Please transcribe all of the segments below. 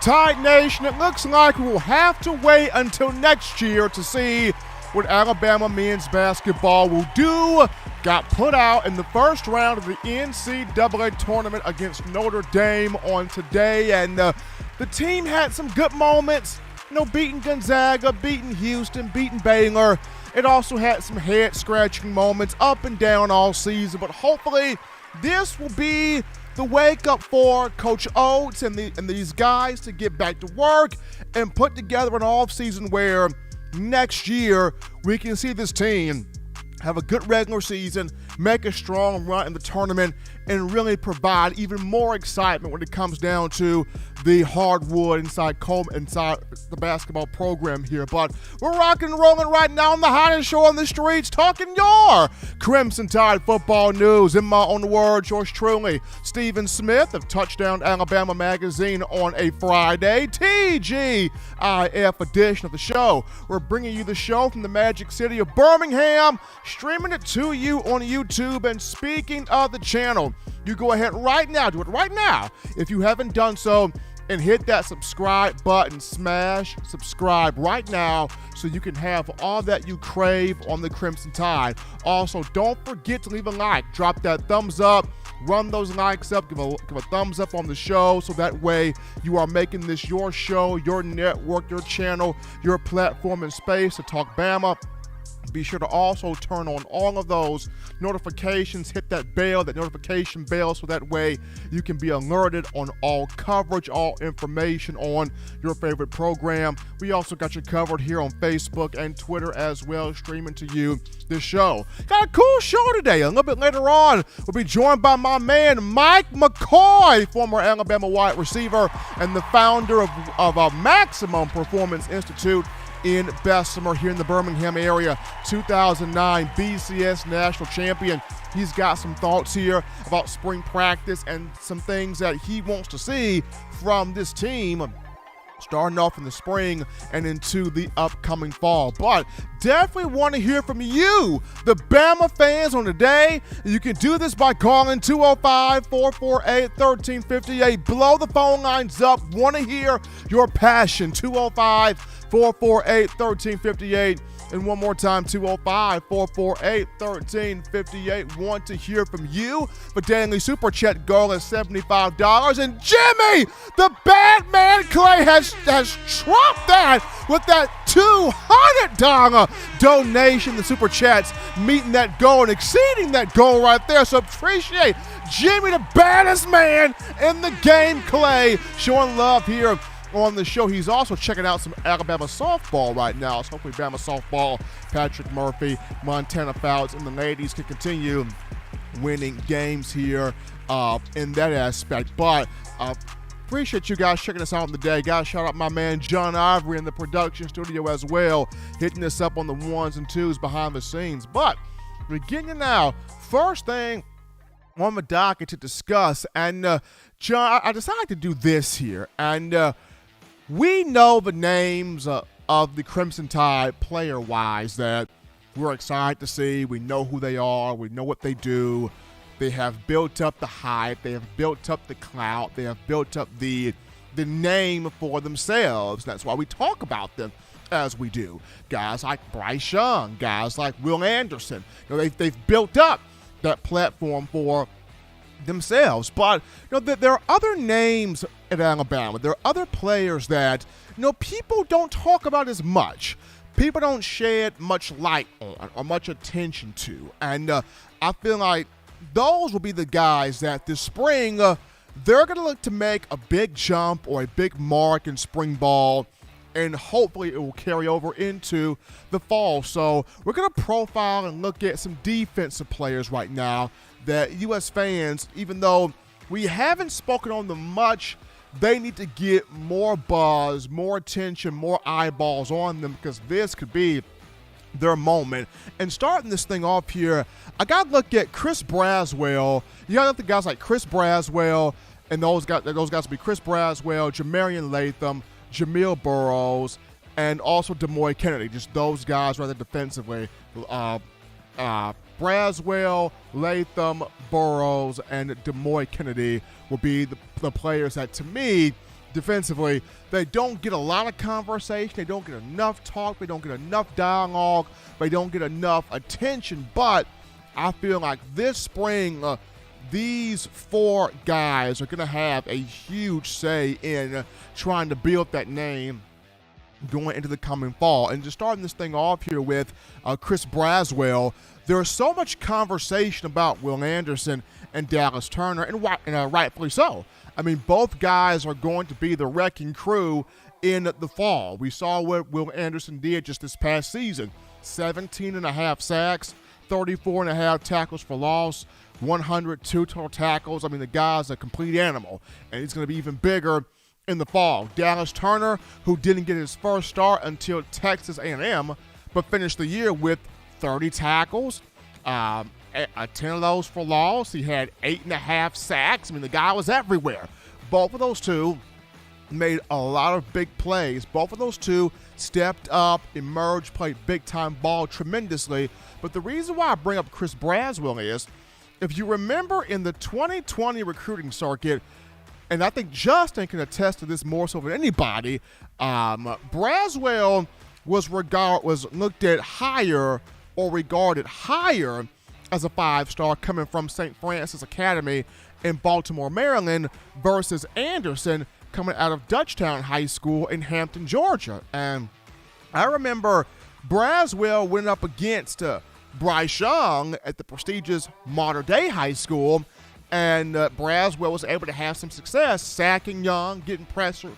Tide Nation, it looks like we will have to wait until next year to see what Alabama men's basketball will do. Got put out in the first round of the NCAA tournament against Notre Dame on today, and the team had some good moments, beating Gonzaga, beating Houston, beating Baylor. It also had some head-scratching moments up and down all season, but hopefully this will be the wake-up for Coach Oates and these guys to get back to work and put together an off-season where next year we can see this team have a good regular season, make a strong run in the tournament, and really provide even more excitement when it comes down to the hardwood inside the basketball program here. But we're rocking and rolling right now on the hottest show on the streets, talking your Crimson Tide football news. In my own words, yours truly, Stephen Smith of Touchdown Alabama Magazine on a Friday, TGIF edition of the show. We're bringing you the show from the Magic City of Birmingham, streaming it to you on YouTube. And speaking of the channel, you go ahead right now, do it right now if you haven't done so, and hit that subscribe button. Smash subscribe right now so you can have all that you crave on the Crimson Tide. Also, don't forget to leave a like, drop that thumbs up, run those likes up, give a thumbs up on the show, so that way you are making this your show, your network, your channel, your platform and space to talk Bama. Be sure to also turn on all of those notifications, hit that notification bell, so that way you can be alerted on all coverage, all information on your favorite program. We also got you covered here on Facebook and Twitter as well, streaming to you this show. Got a cool show today. A little bit later on, we'll be joined by my man Mike McCoy, former Alabama wide receiver and the founder of a Maximum Performance Institute in Bessemer here in the Birmingham area, 2009 BCS national champion. He's got some thoughts here about spring practice and some things that he wants to see from this team starting off in the spring and into the upcoming fall. But definitely want to hear from you, the Bama fans, on the day. You can do this by calling 205-448-1358. Blow the phone lines up. Want to hear your passion. 205-448-1358. And one more time, 205-448-1358. Want to hear from you. The daily super chat goal is $75. And Jimmy, the Batman Clay, has trumped that with that $200 donation. The super chats meeting that goal and exceeding that goal right there. So appreciate Jimmy, the baddest man in the game, Clay, showing love here on the show. He's also checking out some Alabama softball right now. So hopefully Bama softball, Patrick Murphy, Montana Fouts, and the ladies can continue winning games here in that aspect. But appreciate you guys checking us out on the day. Guys, shout out my man John Ivory in the production studio as well, hitting us up on the ones and twos behind the scenes. But beginning now, first thing on the docket to discuss, and John, I decided to do this here, and we know the names of the Crimson Tide player-wise that we're excited to see. We know who they are. We know what they do. They have built up the hype. They have built up the clout. They have built up the name for themselves. That's why we talk about them as we do. Guys like Bryce Young, guys like Will Anderson. They've built up that platform for themselves. But there are other names at Alabama. There are other players that people don't talk about as much. People don't shed much light on or much attention to. And I feel like those will be the guys that this spring they're going to look to make a big jump or a big mark in spring ball, and hopefully it will carry over into the fall. So we're going to profile and look at some defensive players right now that U.S. fans, even though we haven't spoken on them much, they need to get more buzz, more attention, more eyeballs on them, because this could be their moment. And starting this thing off here, I got to look at Chris Braswell. You got to look at guys like Chris Braswell, and those guys will be Chris Braswell, Jamarian Latham, Jamil Burrows, and also Demoy Kennedy. Just those guys rather defensively. Braswell, Latham, Burrows, and Demoy Kennedy will be the players that, to me, defensively, they don't get a lot of conversation. They don't get enough talk. They don't get enough dialogue. They don't get enough attention. But I feel like this spring, these 4 guys are going to have a huge say in trying to build that name going into the coming fall. And just starting this thing off here with Chris Braswell, there's so much conversation about Will Anderson and Dallas Turner, and rightfully so. I mean, both guys are going to be the wrecking crew in the fall. We saw what Will Anderson did just this past season. 17.5 sacks, 34.5 tackles for loss, 102 total tackles. I mean, the guy's a complete animal, and he's going to be even bigger in the fall. Dallas Turner, who didn't get his first start until Texas A&M, but finished the year with 30 tackles, 10 of those for loss. He had 8.5 sacks. I mean, the guy was everywhere. Both of those two made a lot of big plays. Both of those two stepped up, emerged, played big-time ball tremendously. But the reason why I bring up Chris Braswell is, if you remember in the 2020 recruiting circuit, and I think Justin can attest to this more so than anybody, Braswell was looked at higher or regarded higher as a 5-star coming from St. Francis Academy in Baltimore, Maryland, versus Anderson coming out of Dutchtown High School in Hampton, Georgia. And I remember Braswell went up against Bryce Young at the prestigious Mater Dei High School, and Braswell was able to have some success sacking Young, getting pressure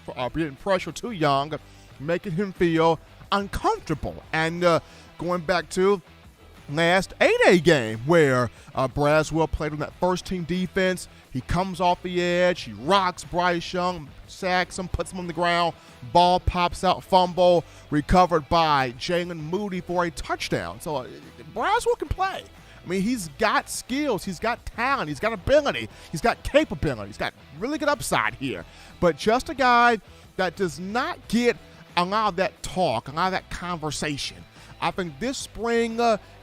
to Young, making him feel uncomfortable. And going back to last 8A game where Braswell played on that first-team defense, he comes off the edge, he rocks Bryce Young, sacks him, puts him on the ground, ball pops out, fumble, recovered by Jalen Moody for a touchdown. So Braswell can play. I mean, he's got skills, he's got talent, he's got ability, he's got capability, he's got really good upside here. But just a guy that does not get a lot of that talk, a lot of that conversation. I think this spring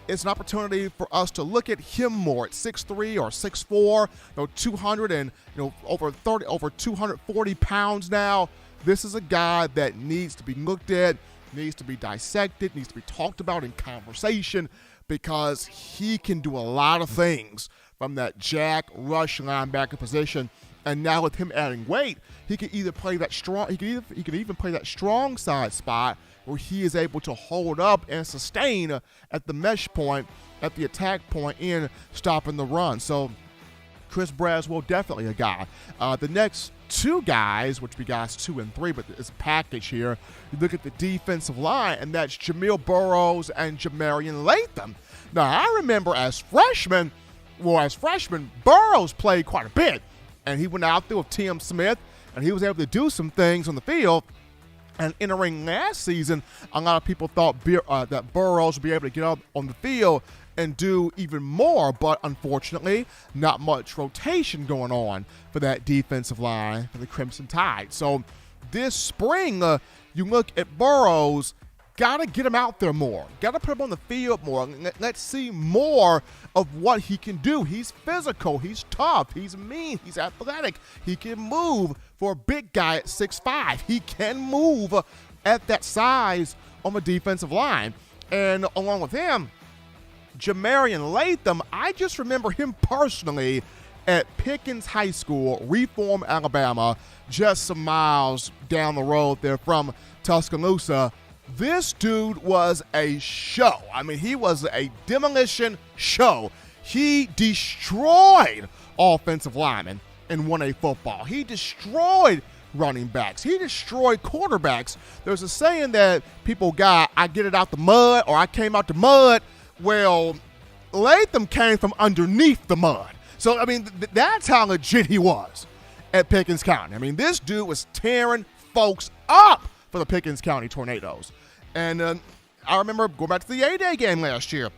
it's an opportunity for us to look at him more at 6'3" or 6'4", 200 and over 240 pounds now. This is a guy that needs to be looked at, needs to be dissected, needs to be talked about in conversation, because he can do a lot of things from that jack rush linebacker position. And now with him adding weight, he can either play that strong, he can even play that strong side spot where he is able to hold up and sustain at the mesh point, at the attack point in stopping the run. So Chris Braswell, definitely a guy. The next 2 guys, which we got 2 and 3, but it's a package here. You look at the defensive line, and that's Jamil, Burrows, and Jamarian Latham. Now, I remember as freshmen, Burrows played quite a bit, and he went out there with Tim Smith, and he was able to do some things on the field. And entering last season, a lot of people thought that Burrows would be able to get up on the field and do even more, but unfortunately, not much rotation going on for that defensive line for the Crimson Tide. So this spring, you look at Burrows, got to get him out there more. Got to put him on the field more. Let's see more of what he can do. He's physical. He's tough. He's mean. He's athletic. He can move for a big guy at 6'5". He can move at that size on the defensive line. And along with him, Jamarian Latham, I just remember him personally at Pickens High School, Reform, Alabama, just some miles down the road there from Tuscaloosa. This dude was a show. I mean, he was a demolition show. He destroyed offensive linemen in 1A football. He destroyed running backs. He destroyed quarterbacks. There's a saying that people got, I get it out the mud, or I came out the mud. Well, Latham came from underneath the mud. So, I mean, that's how legit he was at Pickens County. I mean, this dude was tearing folks up for the Pickens County Tornadoes. And I remember going back to the A-Day game last year.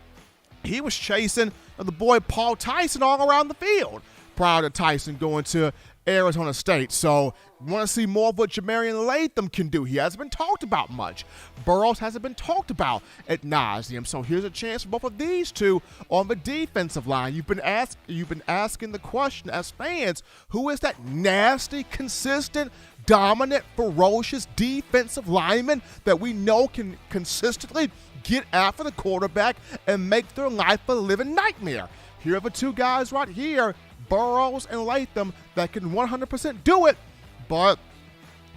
He was chasing the boy Paul Tyson all around the field prior to Tyson going to Arizona State. So want to see more of what Jamarian Latham can do. He hasn't been talked about much. Burrows hasn't been talked about ad nauseum. So here's a chance for both of these two on the defensive line. You've been asking the question as fans, who is that nasty, consistent, dominant, ferocious defensive lineman that we know can consistently get after the quarterback and make their life a living nightmare? Here are the two guys right here, Burrows and Latham, that can 100% do it. But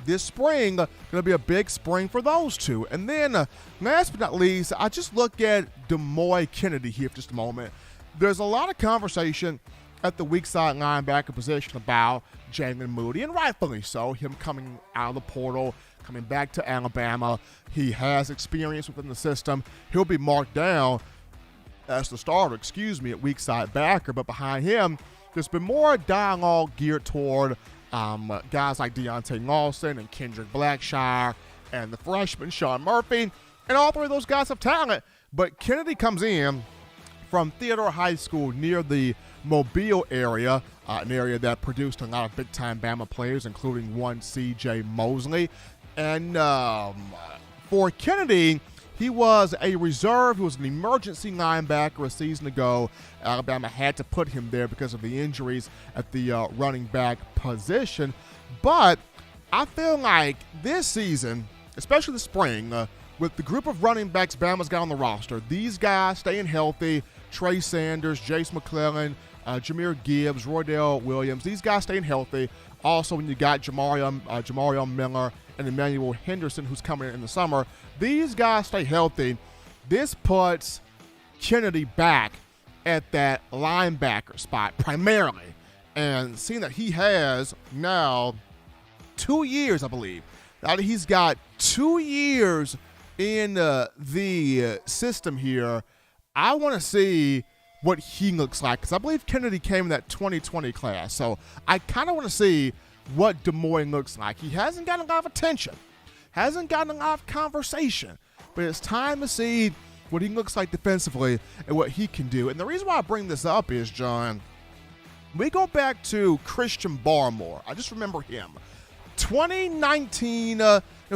this spring, going to be a big spring for those two. And then, last but not least, I just look at Demoy Kennedy here for just a moment. There's a lot of conversation at the weak side linebacker position about Jalen Moody, and rightfully so, him coming out of the portal, coming back to Alabama. He has experience within the system. He'll be marked down as the starter, at weak side backer, but behind him, there's been more dialogue geared toward guys like Deontay Lawson and Kendrick Blackshire and the freshman Sean Murphy, and all three of those guys have talent. But Kennedy comes in from Theodore High School near the Mobile area, an area that produced a lot of big-time Bama players, including one C.J. Mosley. And for Kennedy, he was a reserve. He was an emergency linebacker a season ago. Alabama had to put him there because of the injuries at the running back position. But I feel like this season, especially the spring, with the group of running backs Bama's got on the roster, these guys staying healthy, Trey Sanders, Jace McClellan, Jahmyr Gibbs, Roydell Williams, these guys staying healthy. Also, when you got Jamarian Miller and Emmanuel Henderson, who's coming in the summer, these guys stay healthy. This puts Kennedy back at that linebacker spot primarily. And seeing that he has now 2 years, I believe, now that he's got 2 years in the system here, I want to see what he looks like, because I believe Kennedy came in that 2020 class. So I kind of want to see what Demoy looks like. He hasn't gotten a lot of attention, hasn't gotten a lot of conversation, but it's time to see what he looks like defensively and what he can do. And the reason why I bring this up is, John, we go back to Christian Barmore. I just remember him. 2019,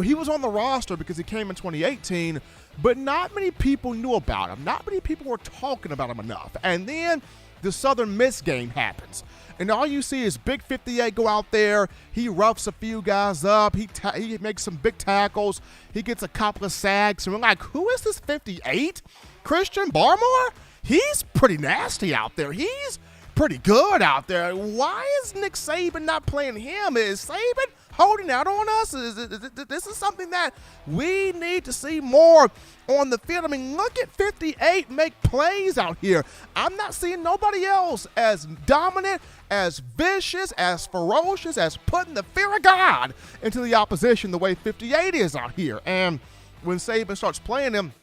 he was on the roster because he came in 2018, but not many people knew about him. Not many people were talking about him enough. And then the Southern Miss game happens. And all you see is Big 58 go out there. He roughs a few guys up. He makes some big tackles. He gets a couple of sacks. And we're like, who is this 58? Christian Barmore? He's pretty nasty out there. He's pretty good out there. Why is Nick Saban not playing him? Is Saban holding out on us? This is something that we need to see more on the field. I mean, look at 58 make plays out here. I'm not seeing nobody else as dominant, as vicious, as ferocious, as putting the fear of God into the opposition the way 58 is out here. And when Saban starts playing him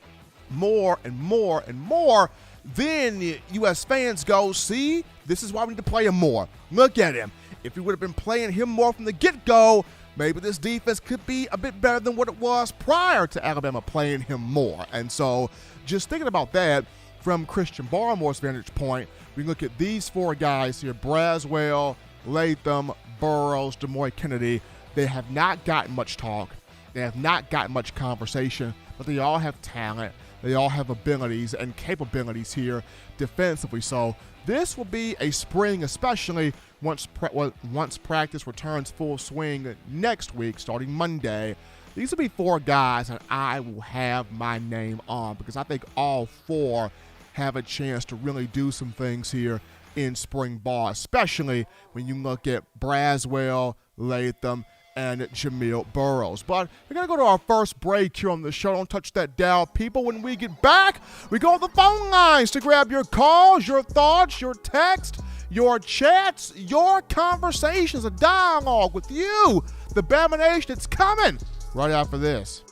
more and more and more, then U.S. fans go, see, this is why we need to play him more. Look at him. If we would have been playing him more from the get-go, maybe this defense could be a bit better than what it was prior to Alabama playing him more. And so just thinking about that from Christian Barmore's vantage point, we look at these four guys here, Braswell, Latham, Burrows, Demoy Kennedy. They have not gotten much talk. They have not gotten much conversation, but they all have talent. They all have abilities and capabilities here defensively. So this will be a spring, especially once practice returns full swing next week, starting Monday. These will be four guys that I will have my name on, because I think all four have a chance to really do some things here in spring ball, especially when you look at Braswell, Latham, and Jamil Burrows. But we're going to go to our first break here on the show. Don't touch that dial, people. When we get back, we go to the phone lines to grab your calls, your thoughts, your text, your chats, your conversations, a dialogue with you. The Bama Nation, it's coming right after this.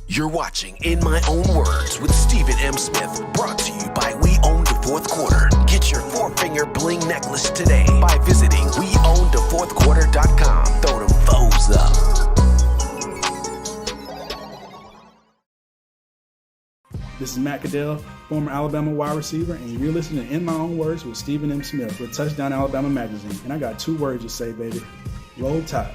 You're watching In My Own Words with Stephen M. Smith, brought to you by We Own the Fourth Quarter. Get your four-finger bling necklace today by visiting weownthefourthquarter.com. Throw them foes up. The This is Matt Caddell, former Alabama wide receiver, and you're listening to In My Own Words with Stephen M. Smith with Touchdown Alabama Magazine. And I got 2 words to say, baby. Roll Tide.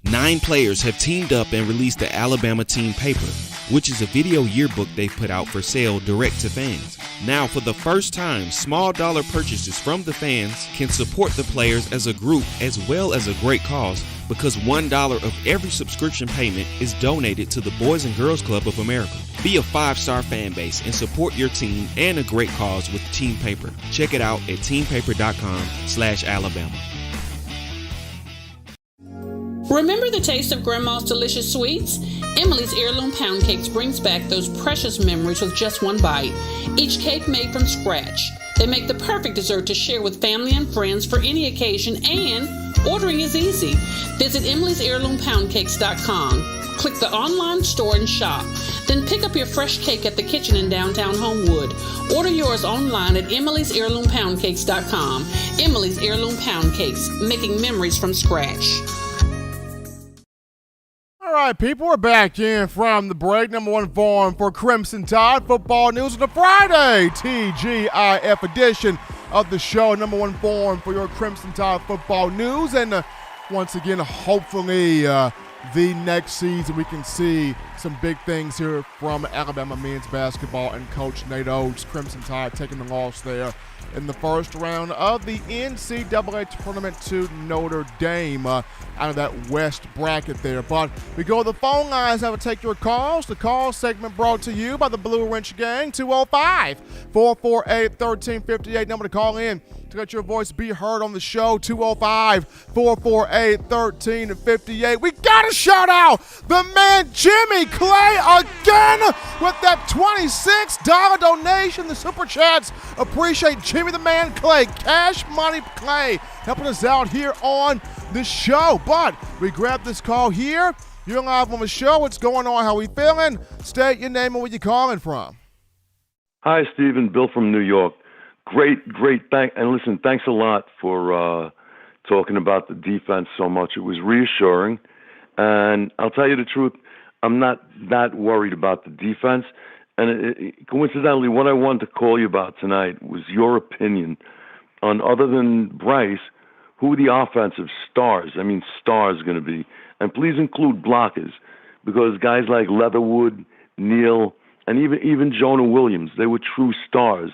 9 players have teamed up and released the Alabama Team Paper, which is a video yearbook they put out for sale direct to fans. Now, for the first time, small dollar purchases from the fans can support the players as a group as well as a great cause, because $1 of every subscription payment is donated to the Boys and Girls Club of America. Be a 5-star fan base and support your team and a great cause with Team Paper. Check it out at teampaper.com/Alabama. Remember the taste of Grandma's delicious sweets? Emily's Heirloom Pound Cakes brings back those precious memories with just one bite. Each cake made from scratch. They make the perfect dessert to share with family and friends for any occasion, and ordering is easy. Visit emily'sheirloompoundcakes.com. Click the online store and shop. Then pick up your fresh cake at the kitchen in downtown Homewood. Order yours online at emily'sheirloompoundcakes.com. Emily's Heirloom Pound Cakes, making memories from scratch. All right, people, we're back in from the break. Number 1 forum for Crimson Tide football news on the Friday TGIF edition of the show. Number 1 forum for your Crimson Tide football news. And once again, hopefully the next season we can see some big things here from Alabama men's basketball and Coach Nate Oates. Crimson Tide taking the loss there in the first round of the NCAA tournament to Notre Dame out of that West bracket there. But we go to the phone lines now to take your calls. The call segment brought to you by the Blue Wrench Gang, 205-448-1358. Number to call in to let your voice be heard on the show, 205-448-1358. We got to shout out the man Jimmy Clay again with that $26 donation. The Super Chats appreciate Jimmy the Man Clay, Cash Money Clay, helping us out here on the show. But we grab this call here. You're live on the show. What's going on? How we feeling? State your name and where you calling from. Hi, Stephen. Bill from New York. Great. And listen, thanks a lot for talking about the defense so much. It was reassuring. And I'll tell you the truth, I'm not that worried about the defense. And coincidentally, what I wanted to call you about tonight was your opinion on, other than Bryce, who the offensive stars going to be. And please include blockers, because guys like Leatherwood, Neal, and even Jonah Williams, they were true stars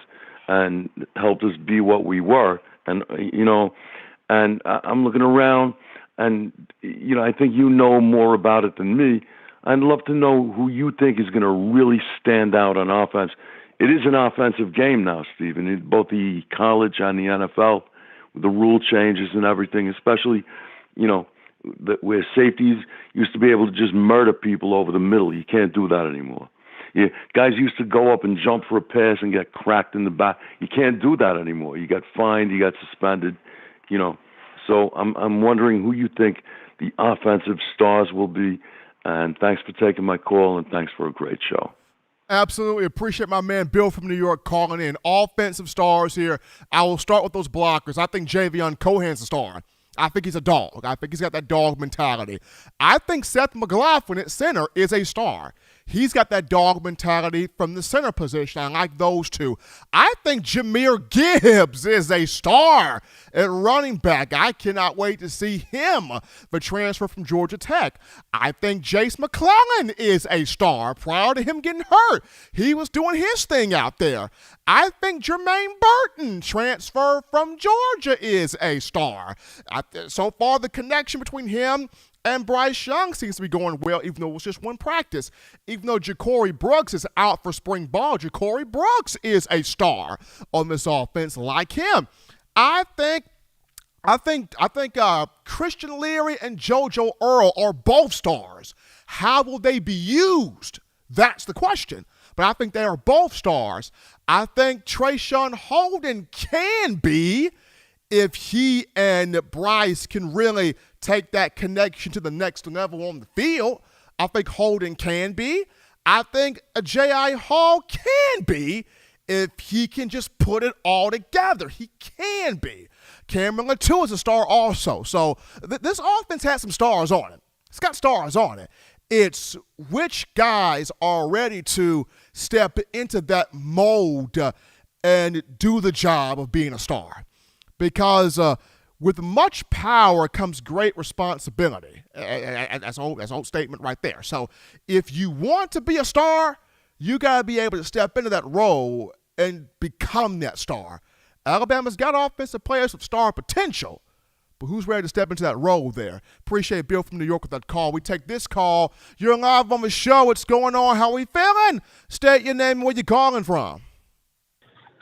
and helped us be what we were. And, and I'm looking around, and, I think you know more about it than me. I'd love to know who you think is going to really stand out on offense. It is an offensive game now, Stephen, both the college and the NFL, with the rule changes and everything, especially, where safeties used to be able to just murder people over the middle. You can't do that anymore. Yeah, guys used to go up and jump for a pass and get cracked in the back. You can't do that anymore. You got fined, you got suspended, So I'm wondering who you think the offensive stars will be. And thanks for taking my call, and thanks for a great show. Absolutely appreciate my man Bill from New York calling in. Offensive stars here. I will start with those blockers. I think Javion Cohen's a star. I think he's a dog. I think he's got that dog mentality. I think Seth McLaughlin at center is a star. He's got that dog mentality from the center position. I like those two. I think Jahmyr Gibbs is a star at running back. I cannot wait to see him, the transfer from Georgia Tech. I think Jace McClellan is a star. Prior to him getting hurt, he was doing his thing out there. I think Jermaine Burton, transfer from Georgia, is a star. So far, the connection between him and Bryce Young seems to be going well, even though it was just one practice. Even though Ja'Cory Brooks is out for spring ball, Ja'Cory Brooks is a star on this offense like him. I think Christian Leary and JoJo Earl are both stars. How will they be used? That's the question. But I think they are both stars. I think Trayshawn Holden can be, if he and Bryce can really take that connection to the next level on the field. I think Holden can be. I think J.I. Hall can be, if he can just put it all together. He can be. Cameron Latou is a star also. So this offense has some stars on it. It's got stars on it. It's which guys are ready to step into that mold and do the job of being a star. Because with much power comes great responsibility. That's an old statement right there. So if you want to be a star, you got to be able to step into that role and become that star. Alabama's got offensive players with star potential, but who's ready to step into that role there? Appreciate Bill from New York with that call. We take this call. You're live on the show. What's going on? How we feeling? State your name and where you calling from.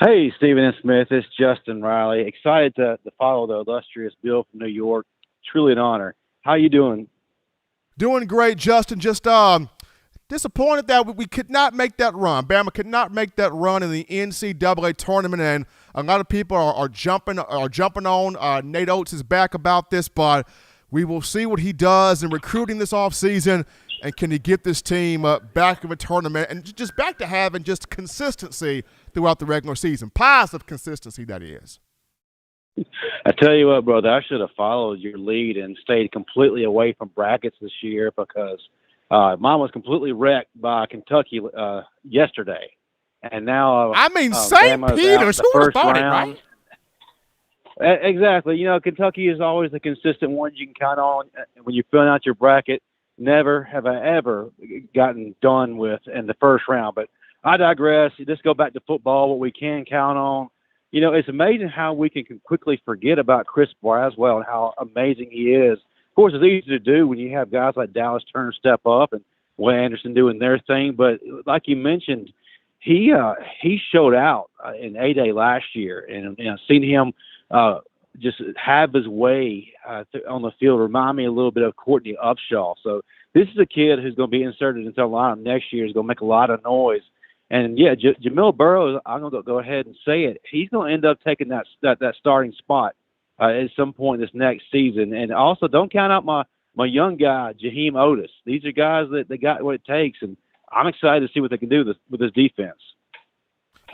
Hey, Stephen and Smith. It's Justin Riley. Excited to follow the illustrious Bill from New York. Truly an honor. How you doing? Doing great, Justin. Just disappointed that we could not make that run. Bama could not make that run in the NCAA tournament, and a lot of people are jumping on. Nate Oates is back about this, but we will see what he does in recruiting this offseason, and can he get this team back in the tournament and just back to having just consistency throughout the regular season. Positive consistency, that is. I tell you what, brother, I should have followed your lead and stayed completely away from brackets this year because mine was completely wrecked by Kentucky yesterday. And now St. Peter's, who would have thought it, right? Exactly. Kentucky is always the consistent one you can count on when you're filling out your bracket. Never have I ever gotten done with in the first round. But I digress. Let's go back to football, what we can count on. It's amazing how we can quickly forget about Chris Braswell and how amazing he is. Of course, it's easy to do when you have guys like Dallas Turner step up and Will Anderson doing their thing. But like you mentioned, he showed out in A-Day last year. And seen him just have his way on the field remind me a little bit of Courtney Upshaw. So this is a kid who's going to be inserted into the lineup next year. He's going to make a lot of noise. And, yeah, Jamil Burrows, I'm going to go ahead and say it, he's going to end up taking that starting spot at some point this next season. And also don't count out my young guy, Jaheim Otis. These are guys that they got what it takes, and I'm excited to see what they can do with this defense.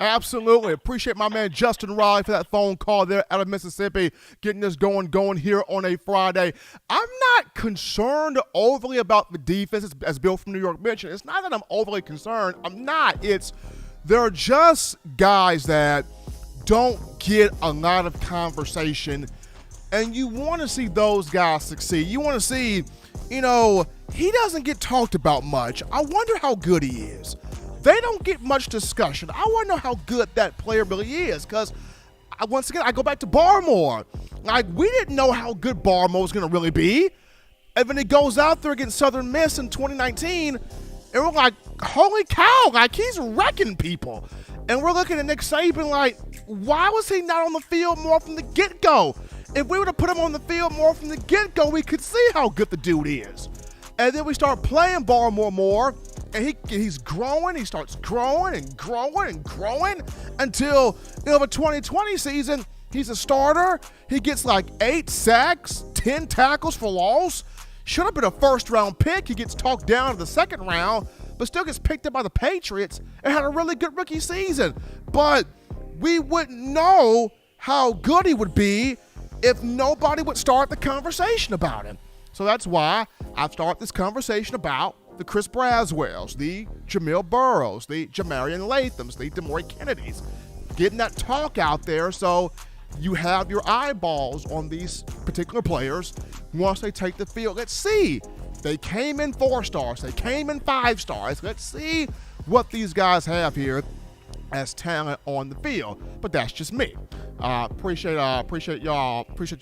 Absolutely. Appreciate my man Justin Riley for that phone call there out of Mississippi, getting us going here on a Friday. I'm not concerned overly about the defense, as Bill from New York mentioned. It's not that I'm overly concerned. I'm not. They're just guys that don't get a lot of conversation, and you want to see those guys succeed. You want to see, he doesn't get talked about much. I wonder how good he is. They don't get much discussion. I want to know how good that player really is because, once again, I go back to Barmore. We didn't know how good Barmore was going to really be. And then he goes out there against Southern Miss in 2019, and we're like, holy cow, he's wrecking people. And we're looking at Nick Saban like, why was he not on the field more from the get-go? If we would have put him on the field more from the get-go, we could see how good the dude is. And then we start playing Barmore more, and he's growing. He starts growing and growing and growing until the 2020 season, he's a starter. He gets like 8 sacks, 10 tackles for loss. Should have been a first-round pick. He gets talked down to the second round, but still gets picked up by the Patriots and had a really good rookie season. But we wouldn't know how good he would be if nobody would start the conversation about him. So that's why I've started this conversation about the Chris Braswells, the Jamil Burrows, the Jamarian Lathams, the DeMaury Kennedys, getting that talk out there so you have your eyeballs on these particular players once they take the field. Let's see. They came in 4 stars. They came in 5 stars. Let's see what these guys have here as talent on the field. But that's just me. Appreciate y'all. Appreciate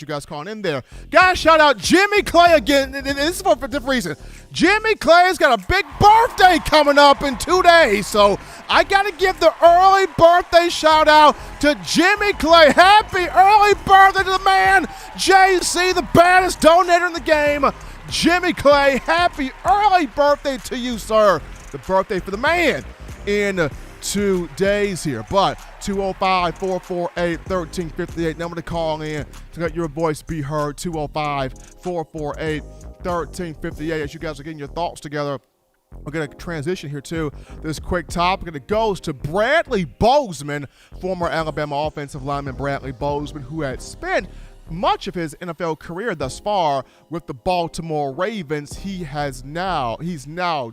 you guys calling in there. Guys, shout out Jimmy Clay again. And this is for a different reason. Jimmy Clay's got a big birthday coming up in 2 days. So I got to give the early birthday shout out to Jimmy Clay. Happy early birthday to the man, JC, the baddest donator in the game. Jimmy Clay, happy early birthday to you, sir. The birthday for the man in 2 days here. But 205-448-1358, number to call in to let your voice be heard. 205-448-1358. As you guys are getting your thoughts together, we're going to transition here to this quick topic, and it goes to Bradley Bozeman, former Alabama offensive lineman Bradley Bozeman, who had spent much of his NFL career thus far with the Baltimore Ravens. He's now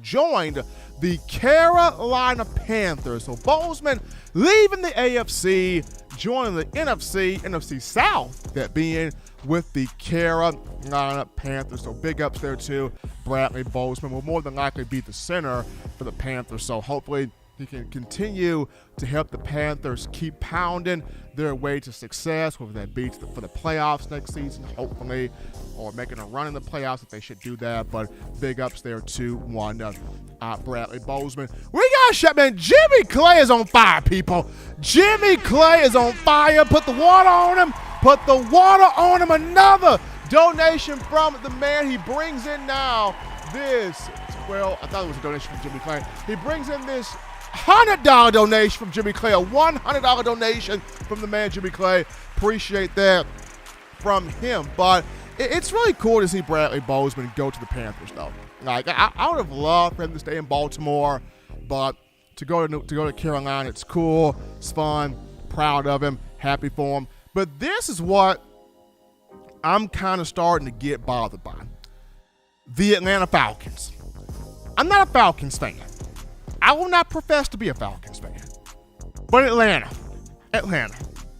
joined the Carolina Panthers. So Bozeman leaving the AFC, joining the NFC South, that being with the Carolina Panthers. So big ups there to Bradley Boseman. Will more than likely be the center for the Panthers. So hopefully he can continue to help the Panthers keep pounding their way to success, whether that be for the playoffs next season, hopefully, or making a run in the playoffs if they should do that. But big ups there to Bradley Boseman. We got shut, man. Jimmy Clay is on fire, people. Jimmy Clay is on fire. Put the water on him. Put the water on him. Another donation from the man. He brings in now this, well, I thought it was a donation from Jimmy Clay. He brings in this $100 donation from Jimmy Clay, a $100 donation from the man Jimmy Clay. Appreciate that from him. But it's really cool to see Bradley Boseman go to the Panthers, though. Like, I would have loved for him to stay in Baltimore, but to go to Carolina, it's cool, it's fun, proud of him, happy for him. But this is what I'm kind of starting to get bothered by. The Atlanta Falcons. I'm not a Falcons fan. I will not profess to be a Falcons fan. But Atlanta,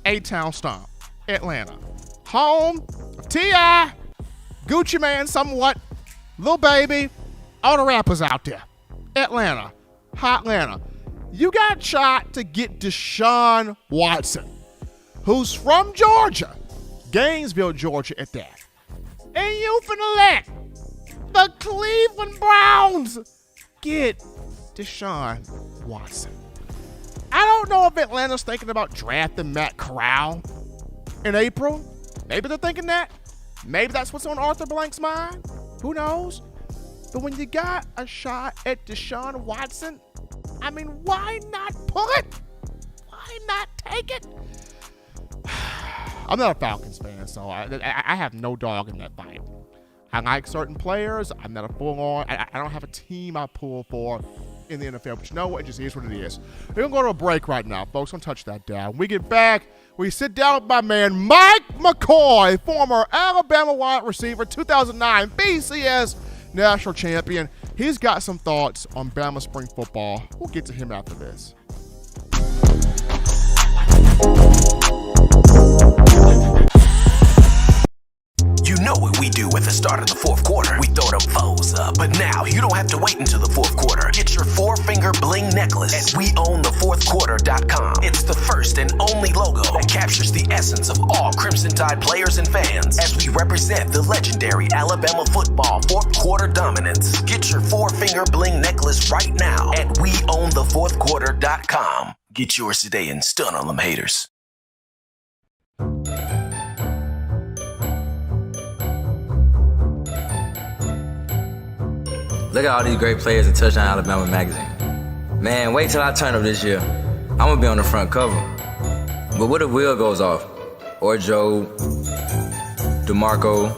A-Town Stomp, Atlanta. Home of T.I., Gucci Man somewhat, Lil Baby, all the rappers out there. Atlanta, Hotlanta. You got shot to get Deshaun Watson, who's from Georgia, Gainesville, Georgia at that. And you finna let the Cleveland Browns get Deshaun Watson. I don't know if Atlanta's thinking about drafting Matt Corral in April. Maybe they're thinking that. Maybe that's what's on Arthur Blank's mind. Who knows? But when you got a shot at Deshaun Watson, I mean, why not pull it? Why not take it? I'm not a Falcons fan, so I have no dog in that fight. I like certain players. I'm not a full-on. I don't have a team I pull for in the NFL, but you know what? It just is what it is. We're going to go to a break right now, folks. Don't touch that down. When we get back, we sit down with my man, Mike McCoy, former Alabama wide receiver, 2009 BCS national champion. He's got some thoughts on Bama spring football. We'll get to him after this. You know what we do at the start of the fourth quarter. We throw them foes up. But now you don't have to wait until the fourth quarter. Get your four-finger bling necklace at weownthefourthquarter.com. It's the first and only logo that captures the essence of all Crimson Tide players and fans as we represent the legendary Alabama football fourth quarter dominance. Get your four-finger bling necklace right now at weownthefourthquarter.com. Get yours today and stun on them haters. Look at all these great players in Touchdown Alabama magazine. Man, wait till I turn up this year. I'm gonna be on the front cover. But what if Will goes off? Or Joe, DeMarco,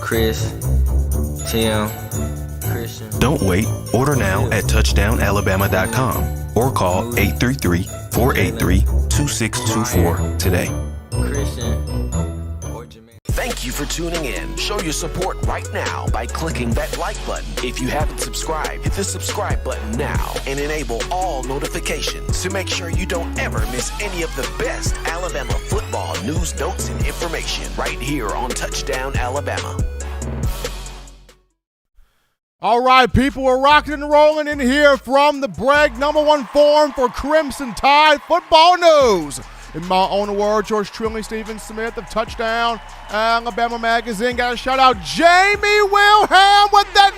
Chris, Tim, Christian. Don't wait. Order now at touchdownalabama.com or call 833-483-2624 today. Christian. Thank you for tuning in. Show your support right now by clicking that like button. If you haven't subscribed, hit the subscribe button now and enable all notifications to make sure you don't ever miss any of the best Alabama football news, notes, and information right here on Touchdown Alabama. All right, people, we're rocking and rolling in here from the Bragg #1 forum for Crimson Tide football news. In my own words, yours truly, Stephen Smith of Touchdown Alabama Magazine. Got to shout out Jamie Wilhelm with that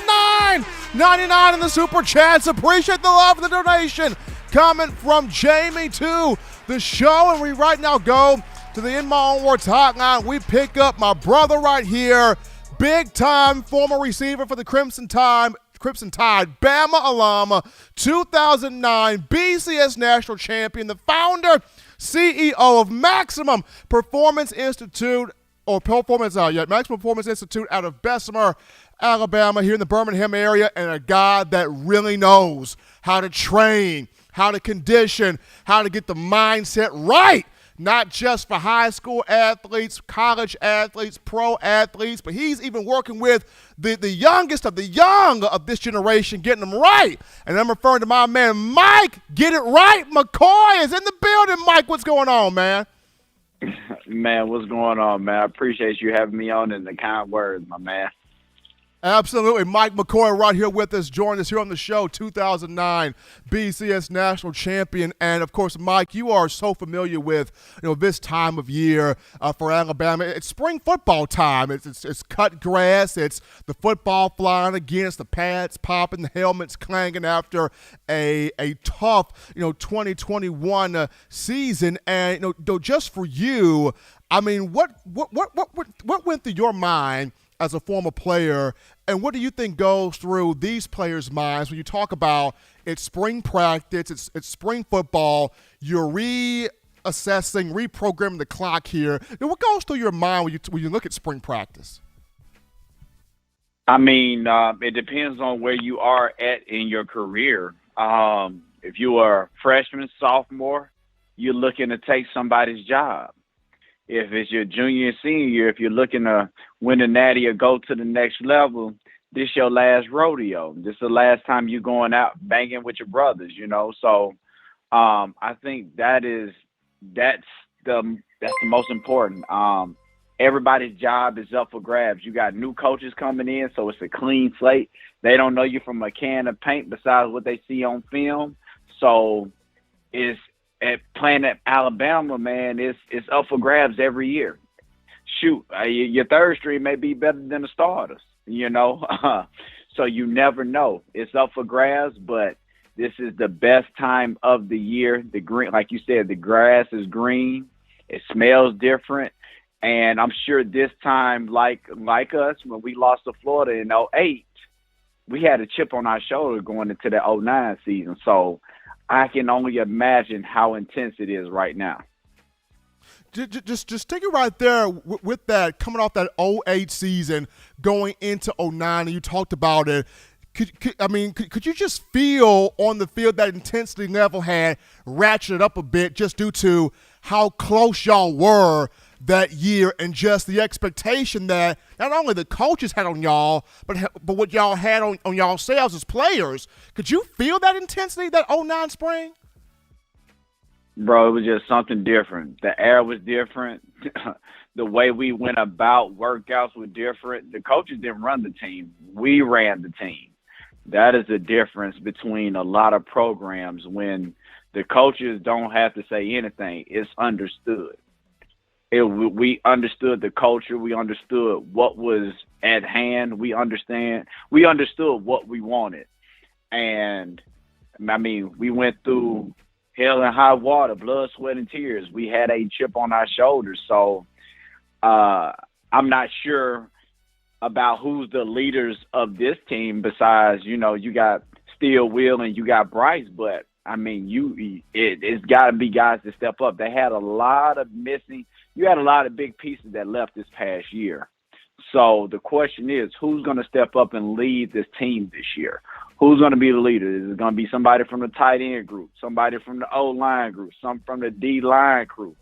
$9.99 in the Super Chats. Appreciate the love and the donation. Comment from Jamie to the show. And we right now go to the In My Own Words hotline. We pick up my brother right here, big-time former receiver for the Crimson Tide, Bama alum, 2009 BCS national champion, the founder, CEO of Maximum Performance Institute, Maximum Performance Institute out of Bessemer, Alabama, here in the Birmingham area, and a guy that really knows how to train, how to condition, how to get the mindset right not just for high school athletes, college athletes, pro athletes, but he's even working with the youngest of the young of this generation, getting them right. And I'm referring to my man Mike, Get It Right McCoy is in the building. Mike, what's going on, man? Man, what's going on, man? I appreciate you having me on and the kind words, my man. Absolutely. Mike McCoy right here with us, joining us here on the show, 2009 BCS National Champion. And, of course, Mike, you are so familiar with, this time of year for Alabama. It's spring football time. It's cut grass. It's the football flying again. It's the pads popping, the helmets clanging after a tough, 2021 season. And, just for you, I mean, what went through your mind as a former player, and what do you think goes through these players' minds when you talk about it's spring practice, it's spring football, you're reassessing, reprogramming the clock here? And what goes through your mind when you look at spring practice? I mean, it depends on where you are at in your career. If you are a freshman, sophomore, you're looking to take somebody's job. If it's your junior and senior year, if you're looking to win a natty or go to the next level, this your last rodeo. This is the last time you're going out banging with your brothers, So I think that's the most important. Everybody's job is up for grabs. You got new coaches coming in, so it's a clean slate. They don't know you from a can of paint besides what they see on film. So it's playing at Alabama, man, it's up for grabs every year. Shoot, your third string may be better than the starters, So you never know. It's up for grabs, but this is the best time of the year. The green, like you said, the grass is green. It smells different. And I'm sure this time, like us, when we lost to Florida in 2008, we had a chip on our shoulder going into the 2009 season. So I can only imagine how intense it is right now. Just take it right there with that, coming off that 2008 season, going into 2009, and you talked about it. Could you just feel on the field that intensity level had ratcheted up a bit just due to how close y'all were that year and just the expectation that not only the coaches had on y'all, but what y'all had on y'all selves as players? Could you feel that intensity, that 2009 spring? Bro, it was just something different. The air was different. The way we went about workouts were different. The coaches didn't run the team. We ran the team. That is the difference between a lot of programs when the coaches don't have to say anything. It's understood. We understood the culture. We understood what was at hand. We understood what we wanted. And, we went through hell and high water, blood, sweat, and tears. We had a chip on our shoulders. So I'm not sure about who's the leaders of this team besides, you got Steele, Will, and you got Bryce. But, it's got to be guys to step up. They had a lot of missing. You had a lot of big pieces that left this past year. So the question is, who's going to step up and lead this team this year? Who's going to be the leader? Is it going to be somebody from the tight end group, somebody from the O-line group, some from the D-line crew?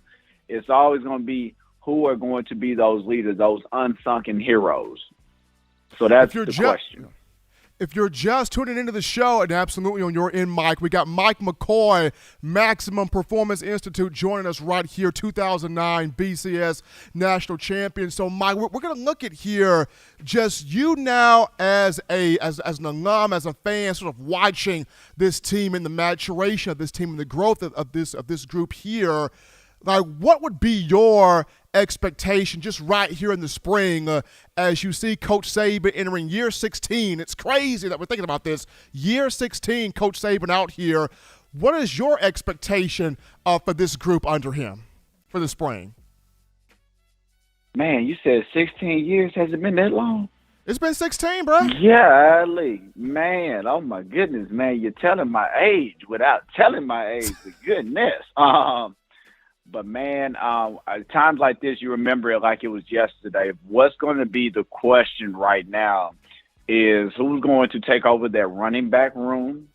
It's always going to be who are going to be those leaders, those unsung heroes. So that's the question. If you're just tuning into the show, and absolutely on your end, Mike, we got Mike McCoy, Maximum Performance Institute, joining us right here, 2009 BCS National Champion. So, Mike, we're going to look at here just you now as an alum, as a fan, sort of watching this team and the maturation of this team and the growth of this group here. Like, what would be your expectation just right here in the spring as you see Coach Saban entering year 16? It's crazy that we're thinking about this. Year 16, Coach Saban out here. What is your expectation for this group under him for the spring? Man, you said 16 years. Has it been that long? It's been 16, bro. Yeah, Ali. Man, oh, my goodness, man. You're telling my age without telling my age. Goodness. But, man, times like this, you remember it like it was yesterday. What's going to be the question right now is who's going to take over that running back room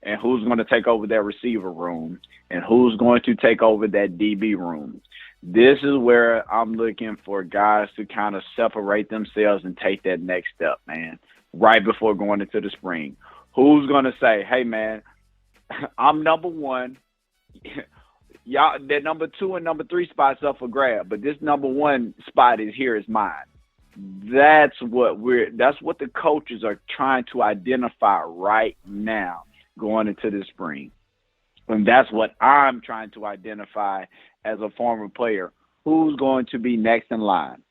and who's going to take over that receiver room. and who's going to take over that DB room. This is where I'm looking for guys to kind of separate themselves and take that next step, man, right before going into the spring. Who's going to say, hey, man, I'm number one. Y'all, that number 2 and number 3 spots up for grab, but this number 1 spot is mine. That's what the coaches are trying to identify right now going into the spring. And that's what I'm trying to identify as a former player. Who's going to be next in line?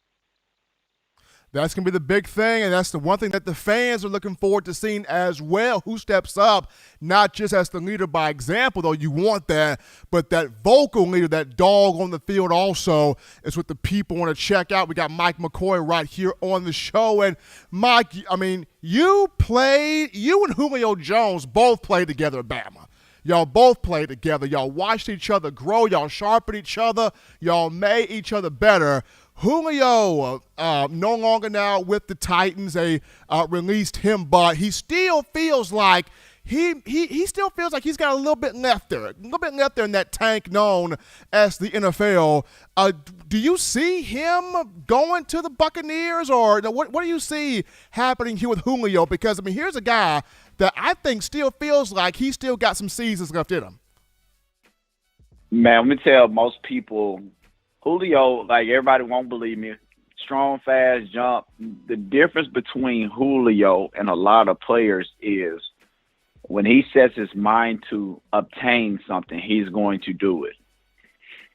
That's going to be the big thing, and that's the one thing that the fans are looking forward to seeing as well. Who steps up, not just as the leader by example, though you want that, but that vocal leader, that dog on the field also is what the people want to check out. We got Mike McCoy right here on the show. And, Mike, I mean, you and Julio Jones both played together at Bama. Y'all both played together. Y'all watched each other grow. Y'all sharpened each other. Y'all made each other better. Julio, no longer now with the Titans. They released him, but he still feels like he still feels like he's got a little bit left there in that tank known as the NFL. Do you see him going to the Buccaneers, or what do you see happening here with Julio? Because, I mean, here's a guy that I think still feels like he's still got some seasons left in him. Man, let me tell most people, Julio, like everybody won't believe me, strong, fast, jump. The difference between Julio and a lot of players is when he sets his mind to obtain something, he's going to do it.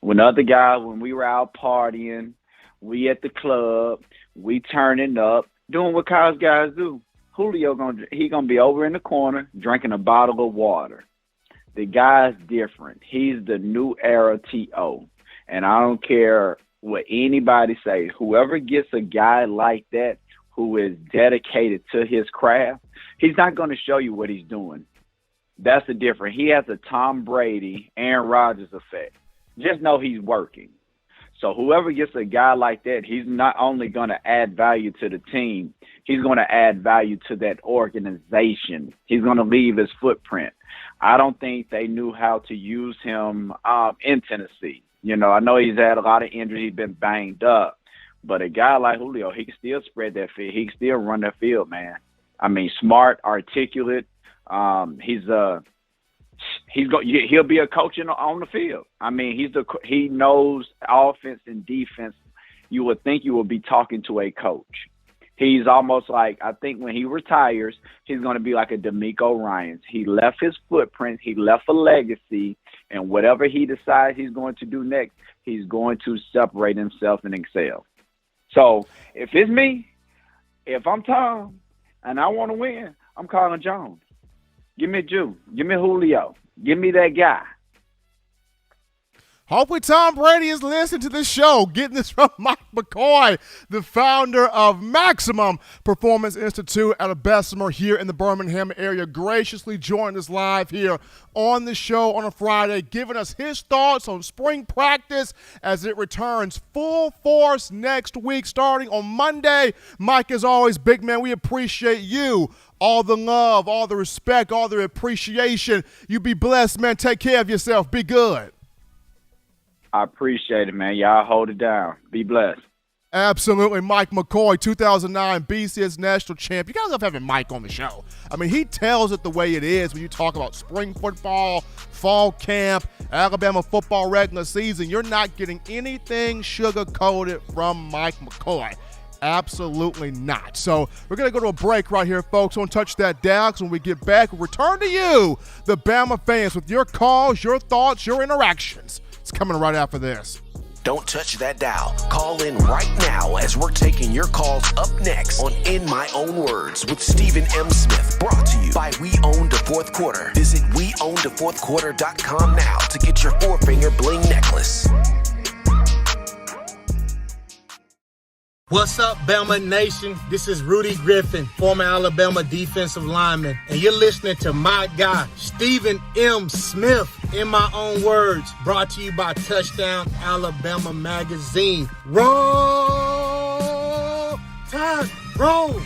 When other guys, when we were out partying, we at the club, we turning up, doing what college guys do. Julio gonna be over in the corner drinking a bottle of water. The guy's different. He's the new era T.O. And I don't care what anybody says. Whoever gets a guy like that who is dedicated to his craft, he's not going to show you what he's doing. That's the difference. He has a Tom Brady, Aaron Rodgers effect. Just know he's working. So whoever gets a guy like that, he's not only going to add value to the team, he's going to add value to that organization. He's going to leave his footprint. I don't think they knew how to use him in Tennessee. You know, I know he's had a lot of injuries. He's been banged up. But a guy like Julio, he can still spread that field. He can still run that field, man. I mean, smart, articulate. He'll be a coach on the field. I mean, he knows offense and defense. You would think you would be talking to a coach. He's almost like, I think when he retires, he's going to be like a D'Amico Ryans. He left his footprint. He left a legacy. And whatever he decides he's going to do next, he's going to separate himself and excel. So if it's me, if I'm Tom and I want to win, I'm calling Jones. Give me Jew. Give me Julio. Give me that guy. Hopefully Tom Brady is listening to this show. Getting this from Mike McCoy, the founder of Maximum Performance Institute out of Bessemer here in the Birmingham area, graciously joined us live here on the show on a Friday, giving us his thoughts on spring practice as it returns full force next week starting on Monday. Mike, as always, big man, we appreciate you. All the love, all the respect, all the appreciation. You be blessed, man. Take care of yourself. Be good. I appreciate it, man. Y'all hold it down. Be blessed. Absolutely. Mike McCoy, 2009 BCS National Champ. You guys love having Mike on the show. I mean, he tells it the way it is when you talk about spring football, fall camp, Alabama football regular season. You're not getting anything sugar-coated from Mike McCoy. Absolutely not. So we're going to go to a break right here, folks. Don't touch that dial, because when we get back, we'll return to you, the Bama fans, with your calls, your thoughts, your interactions. It's coming right after this. Don't touch that dial. Call in right now as we're taking your calls up next on In My Own Words with Stephen M. Smith. Brought to you by We Own the Fourth Quarter. Visit WeOwnTheFourthQuarter.com now to get your 4-finger bling necklace. What's up, Bama Nation? This is Rudy Griffin, former Alabama defensive lineman, and you're listening to my guy, Stephen M. Smith, In My Own Words, brought to you by Touchdown Alabama Magazine. Roll Tide, roll!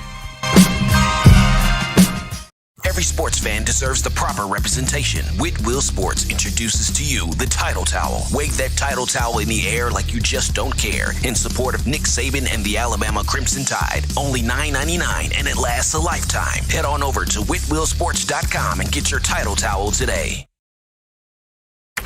Every sports fan deserves the proper representation. Whitwell Sports introduces to you the Title Towel. Wave that Title Towel in the air like you just don't care in support of Nick Saban and the Alabama Crimson Tide. Only $9.99 and it lasts a lifetime. Head on over to whitwellsports.com and get your Title Towel today.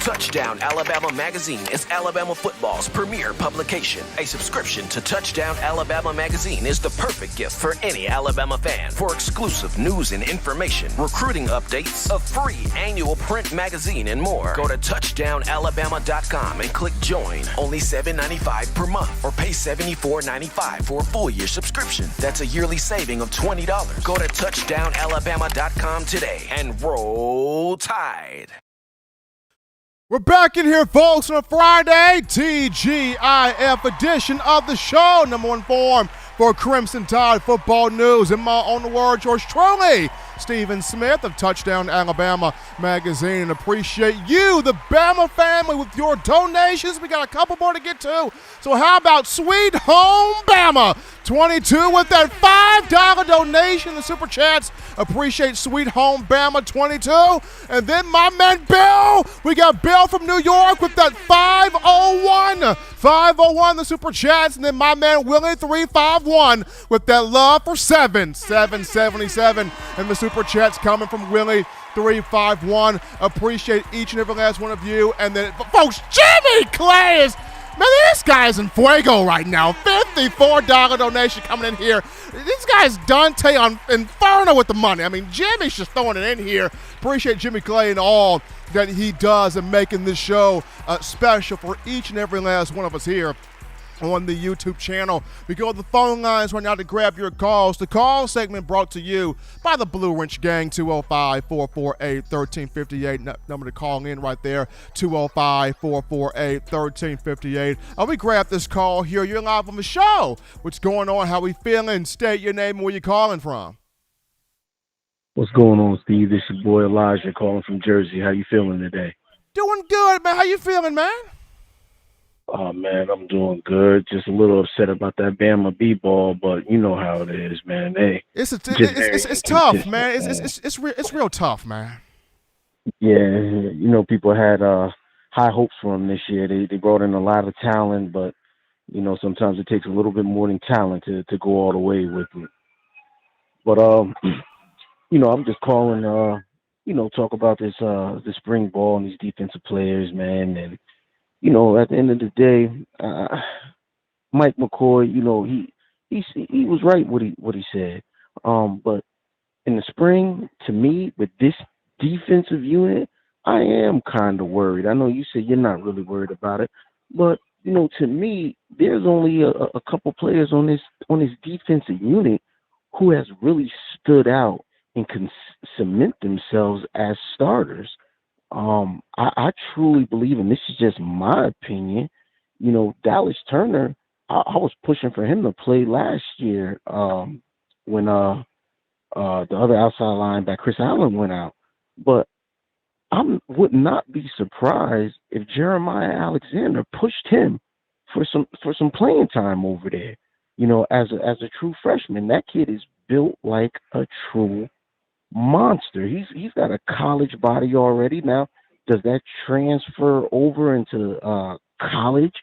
Touchdown Alabama Magazine is Alabama football's premier publication. A subscription to Touchdown Alabama Magazine is the perfect gift for any Alabama fan. For exclusive news and information, recruiting updates, a free annual print magazine, and more, go to touchdownalabama.com and click join. Only $7.95 per month or pay $74.95 for a full year subscription. That's a yearly saving of $20. Go to touchdownalabama.com today and roll Tide. We're back in here, folks, on a Friday, TGIF edition of the show. Number one form for Crimson Tide football news. In my own words, yours truly, Stephen Smith of Touchdown Alabama Magazine. And appreciate you, the Bama family, with your donations. We got a couple more to get to. So how about Sweet Home Bama? 22 with that $5 donation in the Super Chats. Appreciate Sweet Home Bama 22. And then my man Bill. We got Bill from New York with that 501. 501 the Super Chats. And then my man Willie 351 with that love for 777 and the Super Chats coming from Willie 351. Appreciate each and every last one of you. And then, folks, Jimmy Clay is, man, this guy's in fuego right now. $54 donation coming in here. This guy's Dante on Inferno with the money. I mean, Jimmy's just throwing it in here. Appreciate Jimmy Clay and all that he does in making this show special for each and every last one of us here on the YouTube channel. We go to the phone lines right now to grab your calls. The call segment brought to you by the Blue Wrench Gang, 205-448-1358. Number to call in right there, 205-448-1358. We grab this call here. You're live on the show. What's going on? How we feeling? State your name and where you calling from. What's going on, Steve? This is your boy Elijah calling from Jersey. How you feeling today? Doing good, man. How you feeling, man? Oh, man, I'm doing good. Just a little upset about that Bama B-ball, but you know how it is, man. It's tough, man. It's real tough, man. Yeah, you know, people had high hopes for them this year. They brought in a lot of talent, but, you know, sometimes it takes a little bit more than talent to go all the way with it. But, you know, I'm just calling, you know, talk about this spring ball and these defensive players, man, and you know, at the end of the day, Mike McCoy, you know, he was right what he said. But in the spring, to me, with this defensive unit, I am kind of worried. I know you said you're not really worried about it, but you know, to me, there's only a couple players on this defensive unit who has really stood out and can cement themselves as starters. I truly believe, and this is just my opinion, you know, Dallas Turner, I was pushing for him to play last year when the other outside linebacker, Chris Allen, went out. But I would not be surprised if Jeremiah Alexander pushed him for some playing time over there. You know, as a true freshman, that kid is built like a true monster. He's got a college body already. Now, does that transfer over into college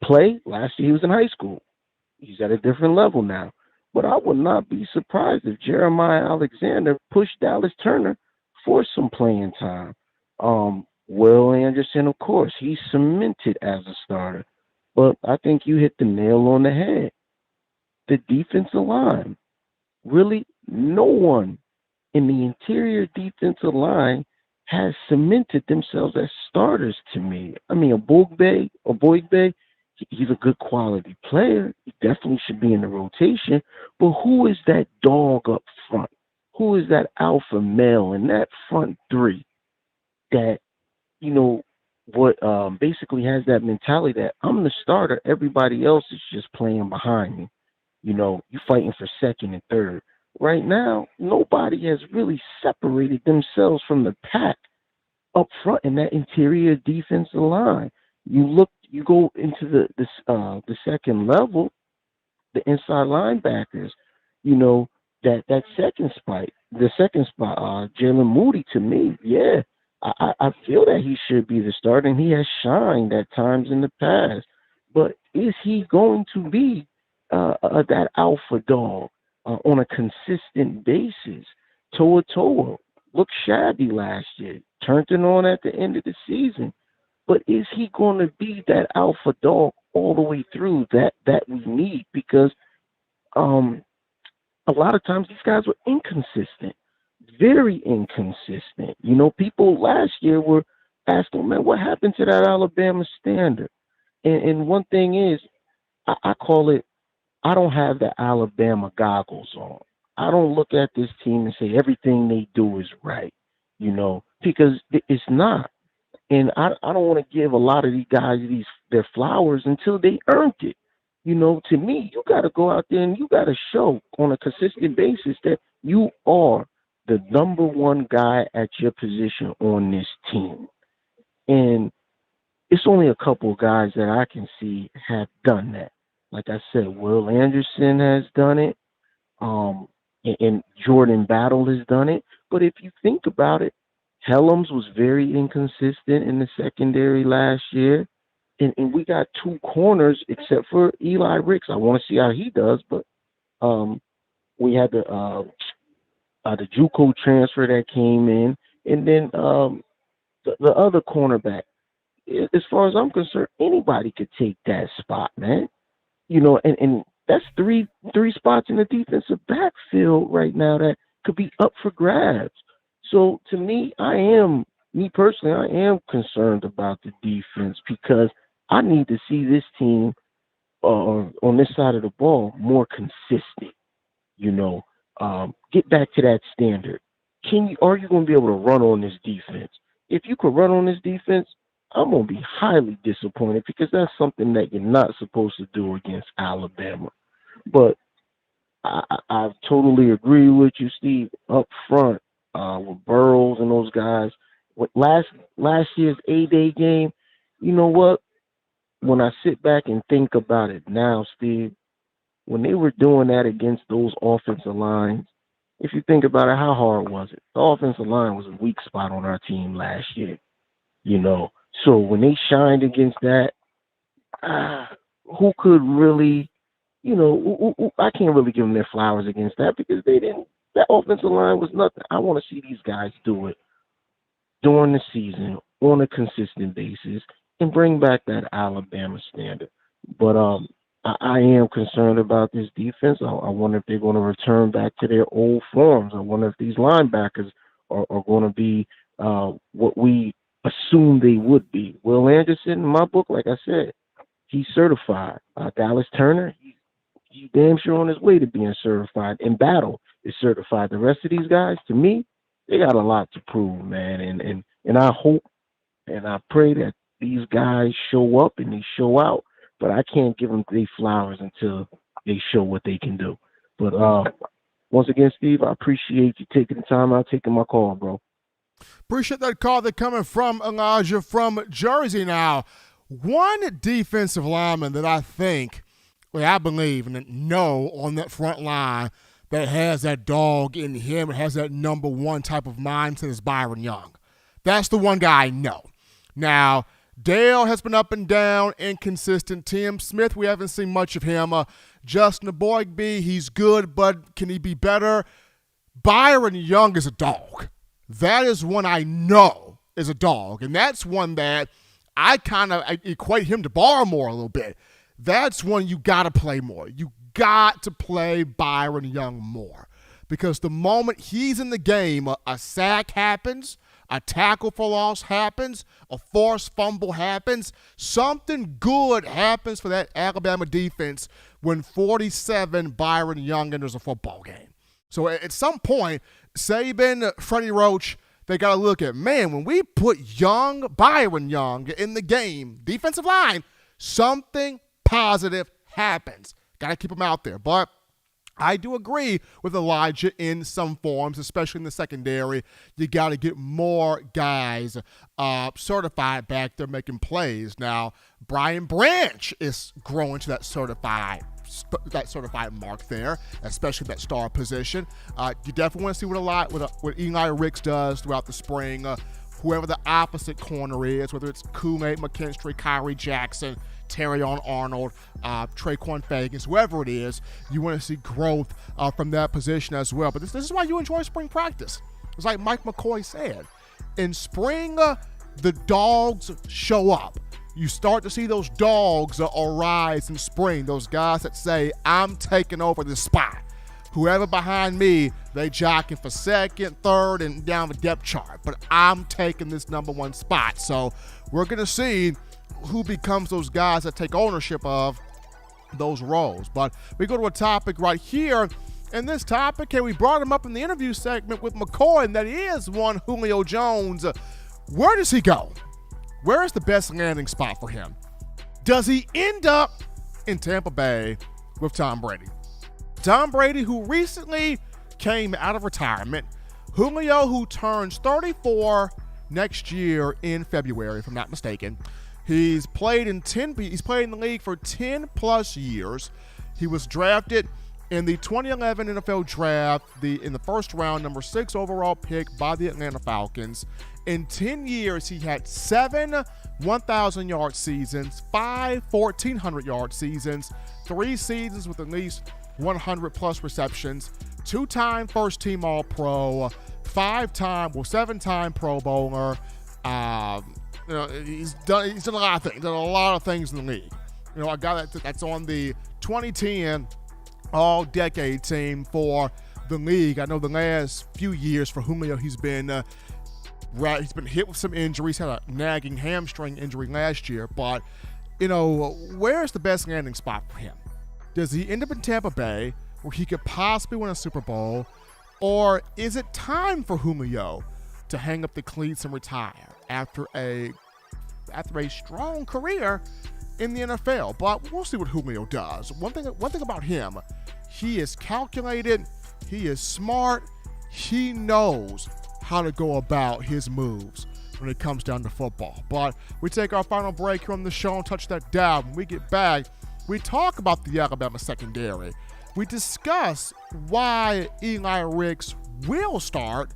play? Last year he was in high school. He's at a different level now. But I would not be surprised if Jeremiah Alexander pushed Dallas Turner for some playing time. Will Anderson, of course, he's cemented as a starter. But I think you hit the nail on the head. The defensive line. Really, no one in the interior defensive line has cemented themselves as starters to me. I mean, Boygbe, he's a good quality player. He definitely should be in the rotation. But who is that dog up front? Who is that alpha male in that front three that, you know, what basically has that mentality that I'm the starter, everybody else is just playing behind me. You know, you're fighting for second and third. Right now, nobody has really separated themselves from the pack up front in that interior defensive line. You go into the second level, the inside linebackers, you know, that second spike. the second spot, Jalen Moody, to me, yeah, I feel that he should be the starter, and he has shined at times in the past. But is he going to be that alpha dog on a consistent basis? Toa looked shabby last year, turned it on at the end of the season. But is he going to be that alpha dog all the way through that we need? Because a lot of times these guys were inconsistent, very inconsistent. You know, people last year were asking, man, what happened to that Alabama standard? And one thing is, I call it, I don't have the Alabama goggles on. I don't look at this team and say everything they do is right, you know, because it's not. And I don't want to give a lot of these guys their flowers until they earned it. You know, to me, you got to go out there and you got to show on a consistent basis that you are the number one guy at your position on this team. And it's only a couple of guys that I can see have done that. Like I said, Will Anderson has done it, and Jordan Battle has done it. But if you think about it, Helms was very inconsistent in the secondary last year. And we got two corners except for Eli Ricks. I want to see how he does, but we had the JUCO transfer that came in, and then the other cornerback. As far as I'm concerned, anybody could take that spot, man. You know, and that's three spots in the defensive backfield right now that could be up for grabs. So to me, personally, I am concerned about the defense because I need to see this team on this side of the ball more consistent. You know, get back to that standard. Are you going to be able to run on this defense? If you could run on this defense, I'm going to be highly disappointed because that's something that you're not supposed to do against Alabama. But I totally agree with you, Steve, up front with Burrows and those guys. With last year's A-Day game, you know what? When I sit back and think about it now, Steve, when they were doing that against those offensive lines, if you think about it, how hard was it? The offensive line was a weak spot on our team last year, you know. So when they shined against that, who could really, you know, I can't really give them their flowers against that because that offensive line was nothing. I want to see these guys do it during the season on a consistent basis and bring back that Alabama standard. But I am concerned about this defense. I wonder if they're going to return back to their old forms. I wonder if these linebackers are going to be what we assumed they would be. Will Anderson, in my book, like I said, he's certified. Dallas Turner, he's damn sure on his way to being certified. And Battle is certified. The rest of these guys, to me, they got a lot to prove, man. And I hope and I pray that these guys show up and they show out. But I can't give them their flowers until they show what they can do. But once again, Steve, I appreciate you taking the time out, taking my call, bro. Appreciate that call that's coming from Elijah from Jersey. Now, one defensive lineman that I believe and know on that front line that has that dog in him and has that number one type of mindset is Byron Young. That's the one guy I know. Now, Dale has been up and down, inconsistent. Tim Smith, we haven't seen much of him. Justin Boygby, he's good, but can he be better? Byron Young is a dog. That is one I know is a dog, and that's one that I equate him to Barmore a little bit. That's one you got to play more. You got to play Byron Young more because the moment he's in the game, a sack happens, a tackle for loss happens, a forced fumble happens. Something good happens for that Alabama defense when 47 Byron Young enters a football game. So at some point, Saban, Freddie Roach, they got to look at, man, when we put Byron Young in the game, defensive line, something positive happens. Got to keep him out there. But I do agree with Elijah in some forms, especially in the secondary. You got to get more guys certified back there making plays. Now, Brian Branch is growing to that certified that certified mark there, especially that star position. You definitely want to see what Eli Ricks does throughout the spring. Whoever the opposite corner is, whether it's Kool-Aid McKinstry, Kyrie Jackson, Terrion Arnold, Traequan Fagins, whoever it is, you want to see growth from that position as well. But this is why you enjoy spring practice. It's like Mike McCoy said. In spring, the dogs show up. You start to see those dogs arise in spring, those guys that say, I'm taking over this spot. Whoever behind me, they jockeying for second, third, and down the depth chart. But I'm taking this number one spot. So we're going to see who becomes those guys that take ownership of those roles. But we go to a topic right here. And this topic, we brought him up in the interview segment with McCoy, and that is one Julio Jones. Where does he go? Where is the best landing spot for him? Does he end up in Tampa Bay with Tom Brady? Tom Brady, who recently came out of retirement. Julio, who turns 34 next year in February, if I'm not mistaken. He's played in the league for 10 plus years. He was drafted in the 2011 NFL Draft, in the first round, number 6 overall pick by the Atlanta Falcons. In 10 years, he had 7 1,000-yard seasons, 5 1,400-yard seasons, 3 seasons with at least 100-plus receptions, 2-time first-team All-Pro, 7-time Pro Bowler. He's done a lot of things. Done a lot of things in the league. A guy that's on the 2010 All-Decade team for the league. I know the last few years for Julio, he's been hit with some injuries. Had a nagging hamstring injury last year. But where's the best landing spot for him? Does he end up in Tampa Bay, where he could possibly win a Super Bowl, or is it time for Julio to hang up the cleats and retire after a strong career in the NFL? But we'll see what Julio does. One thing about him, he is calculated, he is smart, he knows how to go about his moves when it comes down to football. But we take our final break here on the show and touch that down. When we get back, we talk about the Alabama secondary. We discuss why Eli Ricks will start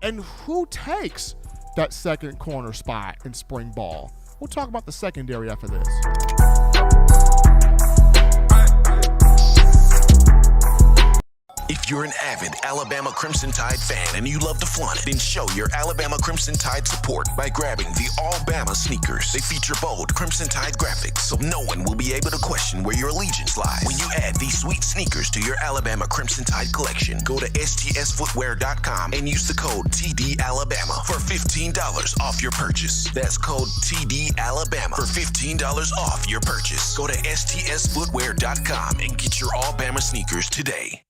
and who takes that second corner spot in spring ball. We'll talk about the secondary after this. If you're an avid Alabama Crimson Tide fan and you love to flaunt it, then show your Alabama Crimson Tide support by grabbing the All-Bama sneakers. They feature bold Crimson Tide graphics, so no one will be able to question where your allegiance lies. When you add these sweet sneakers to your Alabama Crimson Tide collection, go to stsfootwear.com and use the code TDAlabama for $15 off your purchase. That's code TDAlabama for $15 off your purchase. Go to stsfootwear.com and get your All-Bama sneakers today.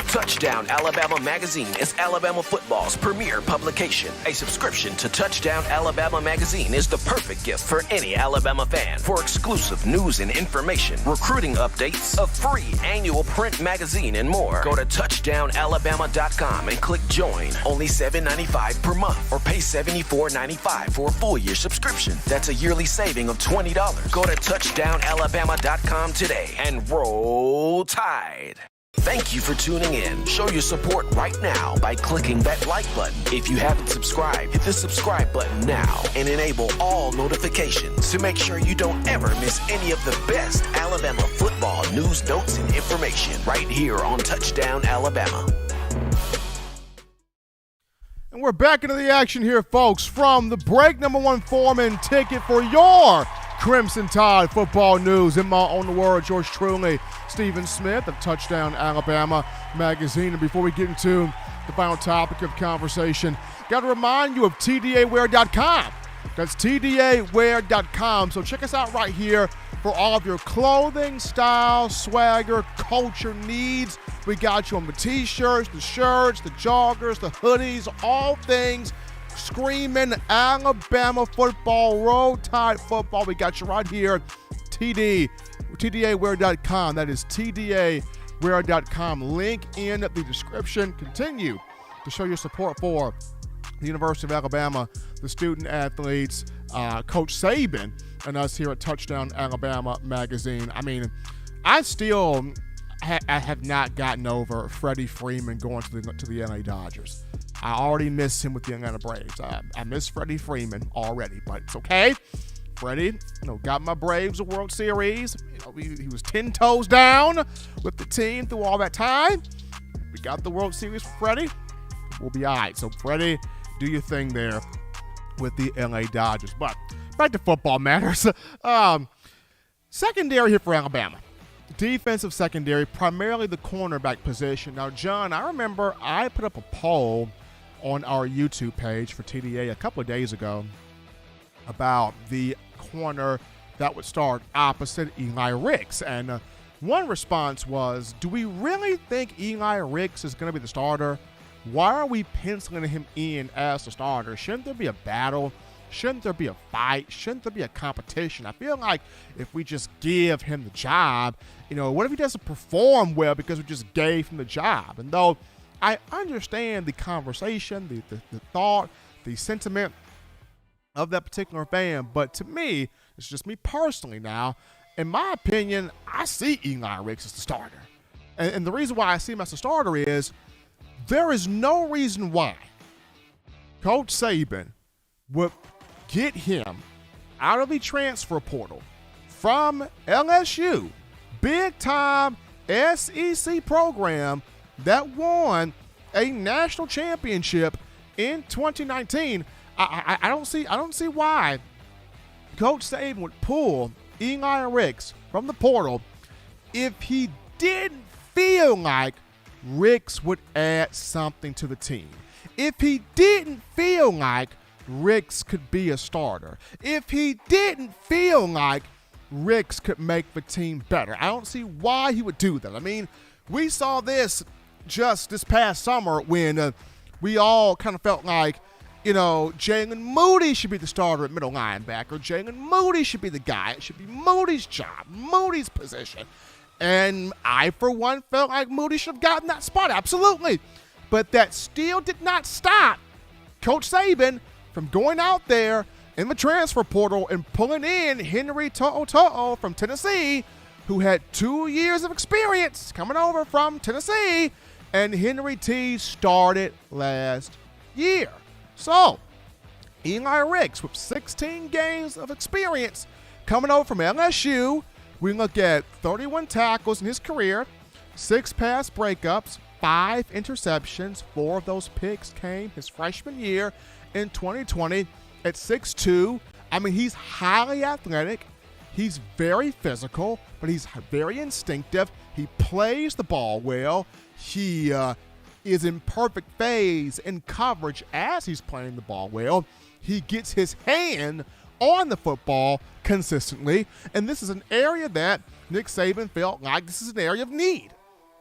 Touchdown Alabama Magazine is Alabama football's premier publication. A subscription to Touchdown Alabama Magazine is the perfect gift for any Alabama fan. For exclusive news and information, recruiting updates, a free annual print magazine, and more, go to touchdownalabama.com and click join. Only $7.95 per month, or pay $74.95 for a full year subscription. That's a yearly saving of $20. Go to touchdownalabama.com today and roll Tide. Thank you for tuning in. Show your support right now by clicking that like button. If you haven't subscribed, hit the subscribe button now and enable all notifications to make sure you don't ever miss any of the best Alabama football news, notes, and information right here on Touchdown Alabama. And we're back into the action here, folks, from the break. Number one foreman ticket for your Crimson Tide football news. In my own words, yours truly, Stephen Smith of Touchdown Alabama Magazine. And before we get into the final topic of conversation, got to remind you of TDAwear.com. That's TDAwear.com. So check us out right here for all of your clothing, style, swagger, culture needs. We got you on the t-shirts, the shirts, the joggers, the hoodies, all things screaming Alabama football, Roll Tide football. We got you right here, TDAwear.com. That is TDAwear.com. Link in the description. Continue to show your support for the University of Alabama, the student athletes, Coach Saban, and us here at Touchdown Alabama Magazine. I mean, I still I have not gotten over Freddie Freeman going to the LA Dodgers. I already miss him with the Atlanta Braves. I miss Freddie Freeman already, but it's okay. Freddie, got my Braves a World Series. He was 10 toes down with the team through all that time. We got the World Series for Freddie. We'll be all right. So, Freddie, do your thing there with the LA Dodgers. But back to football matters. Secondary here for Alabama. Defensive secondary, primarily the cornerback position. Now, John, I remember I put up a poll on our YouTube page for TDA a couple of days ago about the corner that would start opposite Eli Ricks. And one response was, do we really think Eli Ricks is going to be the starter? Why are we penciling him in as the starter? Shouldn't there be a battle? Shouldn't there be a fight? Shouldn't there be a competition? I feel like if we just give him the job, what if he doesn't perform well because we just gave him the job? And though I understand the conversation, the thought, the sentiment of that particular fan, but to me, it's just me personally now, in my opinion, I see Eli Ricks as the starter. And the reason why I see him as the starter is there is no reason why Coach Saban would get him out of the transfer portal from LSU, big-time SEC program that won a national championship in 2019. I don't see why Coach Saban would pull Eli Ricks from the portal if he didn't feel like Ricks would add something to the team. If he didn't feel like Ricks could be a starter. If he didn't feel like Ricks could make the team better. I don't see why he would do that. I mean, we saw this just this past summer when we all kind of felt like, Jalen Moody should be the starter at middle linebacker. Jalen Moody should be the guy. It should be Moody's job, Moody's position. And I, for one, felt like Moody should have gotten that spot. Absolutely. But that still did not stop Coach Saban from going out there in the transfer portal and pulling in Henry To'o from Tennessee, who had 2 years of experience coming over from Tennessee, and Henry T started last year. So, Eli Ricks with 16 games of experience coming over from LSU. We look at 31 tackles in his career, 6 pass breakups, 5 interceptions. 4 of those picks came his freshman year in 2020 at 6'2". I mean, he's highly athletic. He's very physical, but he's very instinctive. He plays the ball well. He is in perfect phase and coverage as he's playing the ball well. He gets his hand on the football consistently, and this is an area that Nick Saban felt like this is an area of need.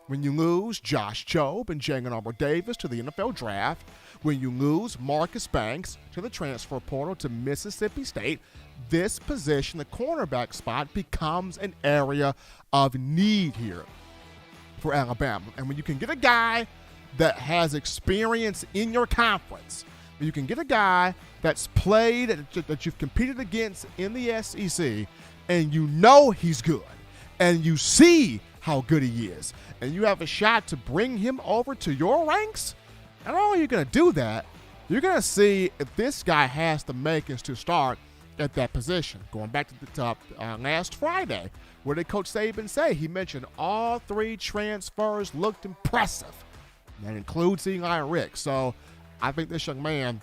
When you lose Josh Jobe and Jalen Armour-Davis to the NFL draft, when you lose Marcus Banks to the transfer portal to Mississippi State, this position, the cornerback spot, becomes an area of need here for Alabama. And when you can get a guy that has experience in your conference, you can get a guy that's played, that you've competed against in the SEC, and he's good, and you see how good he is, and you have a shot to bring him over to your ranks, not only are you going to do that, you're going to see if this guy has the makings to start at that position. Going back to the top last Friday, what did Coach Saban say? He mentioned all 3 transfers looked impressive. That includes Eli Ricks. So I think this young man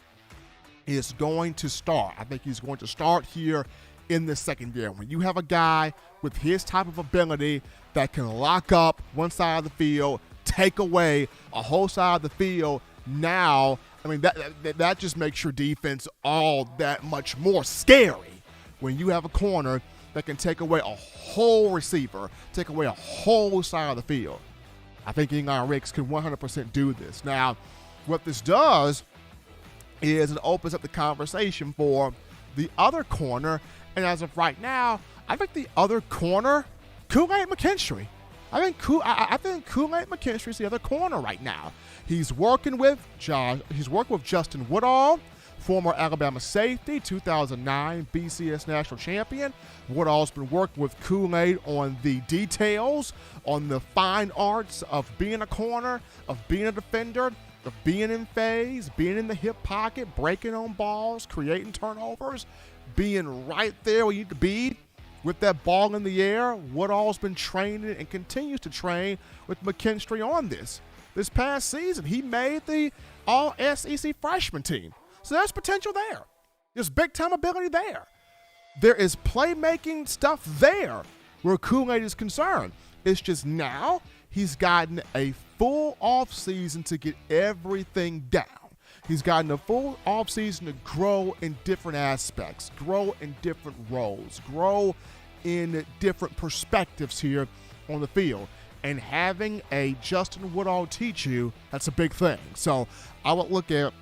is going to start. I think he's going to start here in the second year. When you have a guy with his type of ability that can lock up one side of the field, take away a whole side of the field, now, I mean, that just makes your defense all that much more scary when you have a corner that can take away a whole receiver, take away a whole side of the field. I think Eli Ricks can 100% do this. Now, what this does is it opens up the conversation for the other corner, and as of right now, I think the other corner, Kool-Aid McKinstry. I think Kool-Aid McKinstry is the other corner right now. He's working with Justin Woodall former Alabama safety, 2009 BCS national champion. Woodall's been working with Kool-Aid on the details, on the fine arts of being a corner, of being a defender, of being in phase, being in the hip pocket, breaking on balls, creating turnovers, being right there where you need to be with that ball in the air. Woodall's been training and continues to train with McKinstry on this. This past season, he made the All-SEC freshman team. So there's potential there. There's big-time ability there. There is playmaking stuff there where Kool-Aid is concerned. It's just now he's gotten a full offseason to get everything down. He's gotten a full offseason to grow in different aspects, grow in different roles, grow in different perspectives here on the field. And having a Justin Woodall teach you, that's a big thing. So I would look at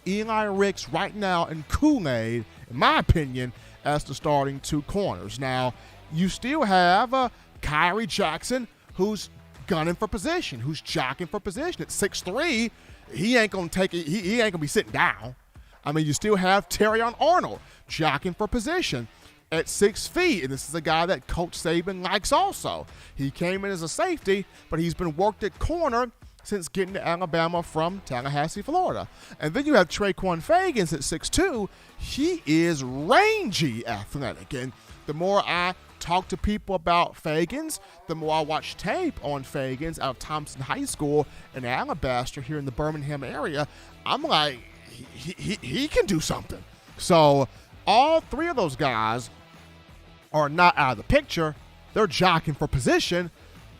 Eli Ricks right now and Kool-Aid, in my opinion, as the starting two corners. Now, you still have Kyrie Jackson, who's gunning for position, who's jockeying for position. At 6'3", he ain't gonna take it. He ain't gonna be sitting down. I mean, you still have Traequan Arnold jockeying for position at 6 feet, and this is a guy that Coach Saban likes also. He came in as a safety, but he's been worked at corner since getting to Alabama from Tallahassee, Florida. And then you have Traequan Fagins at 6'2". He is rangy athletic, and the more I talk to people about Fagins, the more I watch tape on Fagins out of Thompson High School in Alabaster here in the Birmingham area, I'm like, he can do something. So all three of those guys are not out of the picture. They're jockeying for position.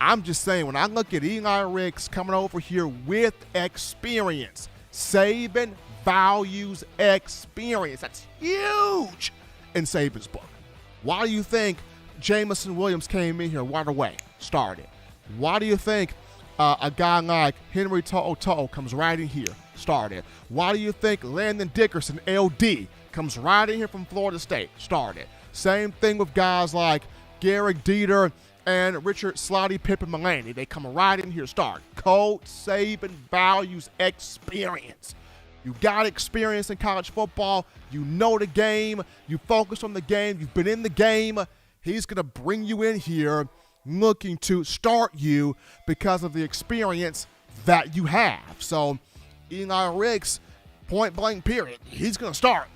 I'm just saying, when I look at Eli Ricks coming over here with experience, Saban values experience. That's huge in Saban's book. Why do you think Jamison Williams came in here right away, started? Why do you think a guy like Henry To'o comes right in here, started? Why do you think Landon Dickerson, LD, comes right in here from Florida State, started? Same thing with guys like Garrick Dieter and Richard Slotty Pippen Mulaney. They come right in here, start. Coach Saban values experience. You got experience in college football. You know the game. You focus on the game. You've been in the game. He's going to bring you in here looking to start you because of the experience that you have. So Eli Ricks, point blank period, he's going to start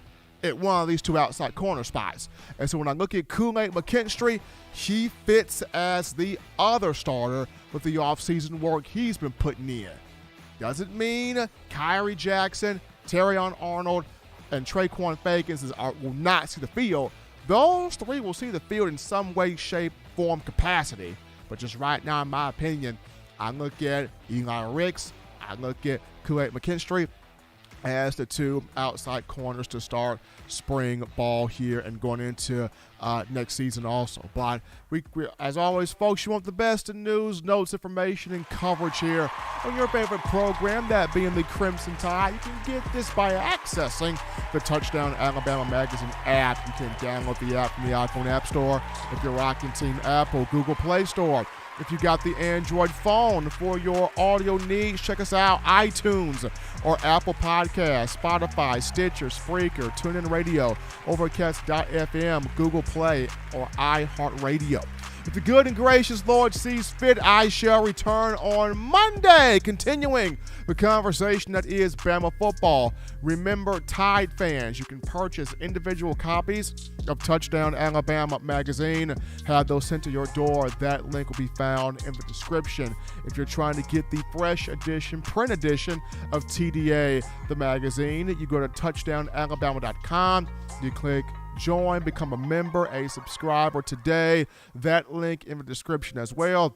at one of these two outside corner spots. And so when I look at Kool-Aid McKinstry, he fits as the other starter with the offseason work he's been putting in. Doesn't mean Kyrie Jackson, Traequan Arnold, and Traequan Fagins will not see the field. Those three will see the field in some way, shape, form, capacity. But just right now, in my opinion, I look at Eli Ricks, I look at Kool-Aid McKinstry as the two outside corners to start spring ball here and going into next season also. But we, as always, folks, you want the best in news, notes, information, and coverage here on your favorite program, that being the Crimson Tide. You can get this by accessing the Touchdown Alabama Magazine app. You can download the app from the iPhone App Store if you're rocking Team Apple, Google Play Store. If you got the Android phone for your audio needs, check us out, iTunes or Apple Podcasts, Spotify, Stitcher, Spreaker, TuneIn Radio, Overcast.fm, Google Play, or iHeartRadio. If the good and gracious Lord sees fit, I shall return on Monday, continuing the conversation that is Bama football. Remember, Tide fans, you can purchase individual copies of Touchdown Alabama magazine. Have those sent to your door. That link will be found in the description. If you're trying to get the fresh edition, print edition of TDA, the magazine, you go to touchdownalabama.com. You click join, become a member, a subscriber today. That link in the description as well.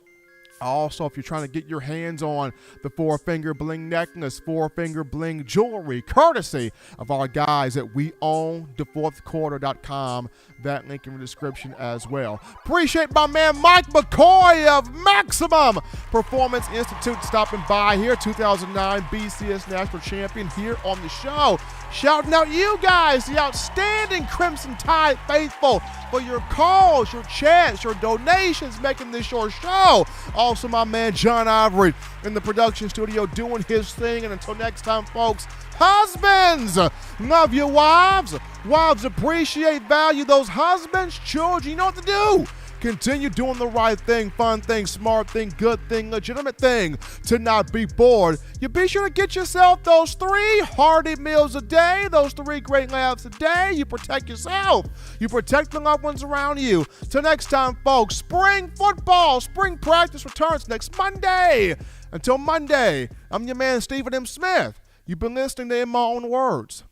Also, if you're trying to get your hands on the 4-finger bling necklace, 4-finger bling jewelry, courtesy of our guys at weownthefourthquarter.com, that link in the description as well. Appreciate my man Mike McCoy of Maximum Performance Institute stopping by here, 2009 BCS National Champion here on the show. Shouting out you guys, the outstanding Crimson Tide faithful, for your calls, your chats, your donations, making this your show. Also, my man John Ivory in the production studio doing his thing. And until next time, folks, husbands, love your wives. Wives appreciate, value those husbands. Children, you know what to do. Continue doing the right thing, fun thing, smart thing, good thing, legitimate thing to not be bored. You be sure to get yourself those 3 hearty meals a day, those 3 great laughs a day. You protect yourself. You protect the loved ones around you. Till next time, folks, spring football, spring practice returns next Monday. Until Monday, I'm your man, Stephen M. Smith. You've been listening to In My Own Words.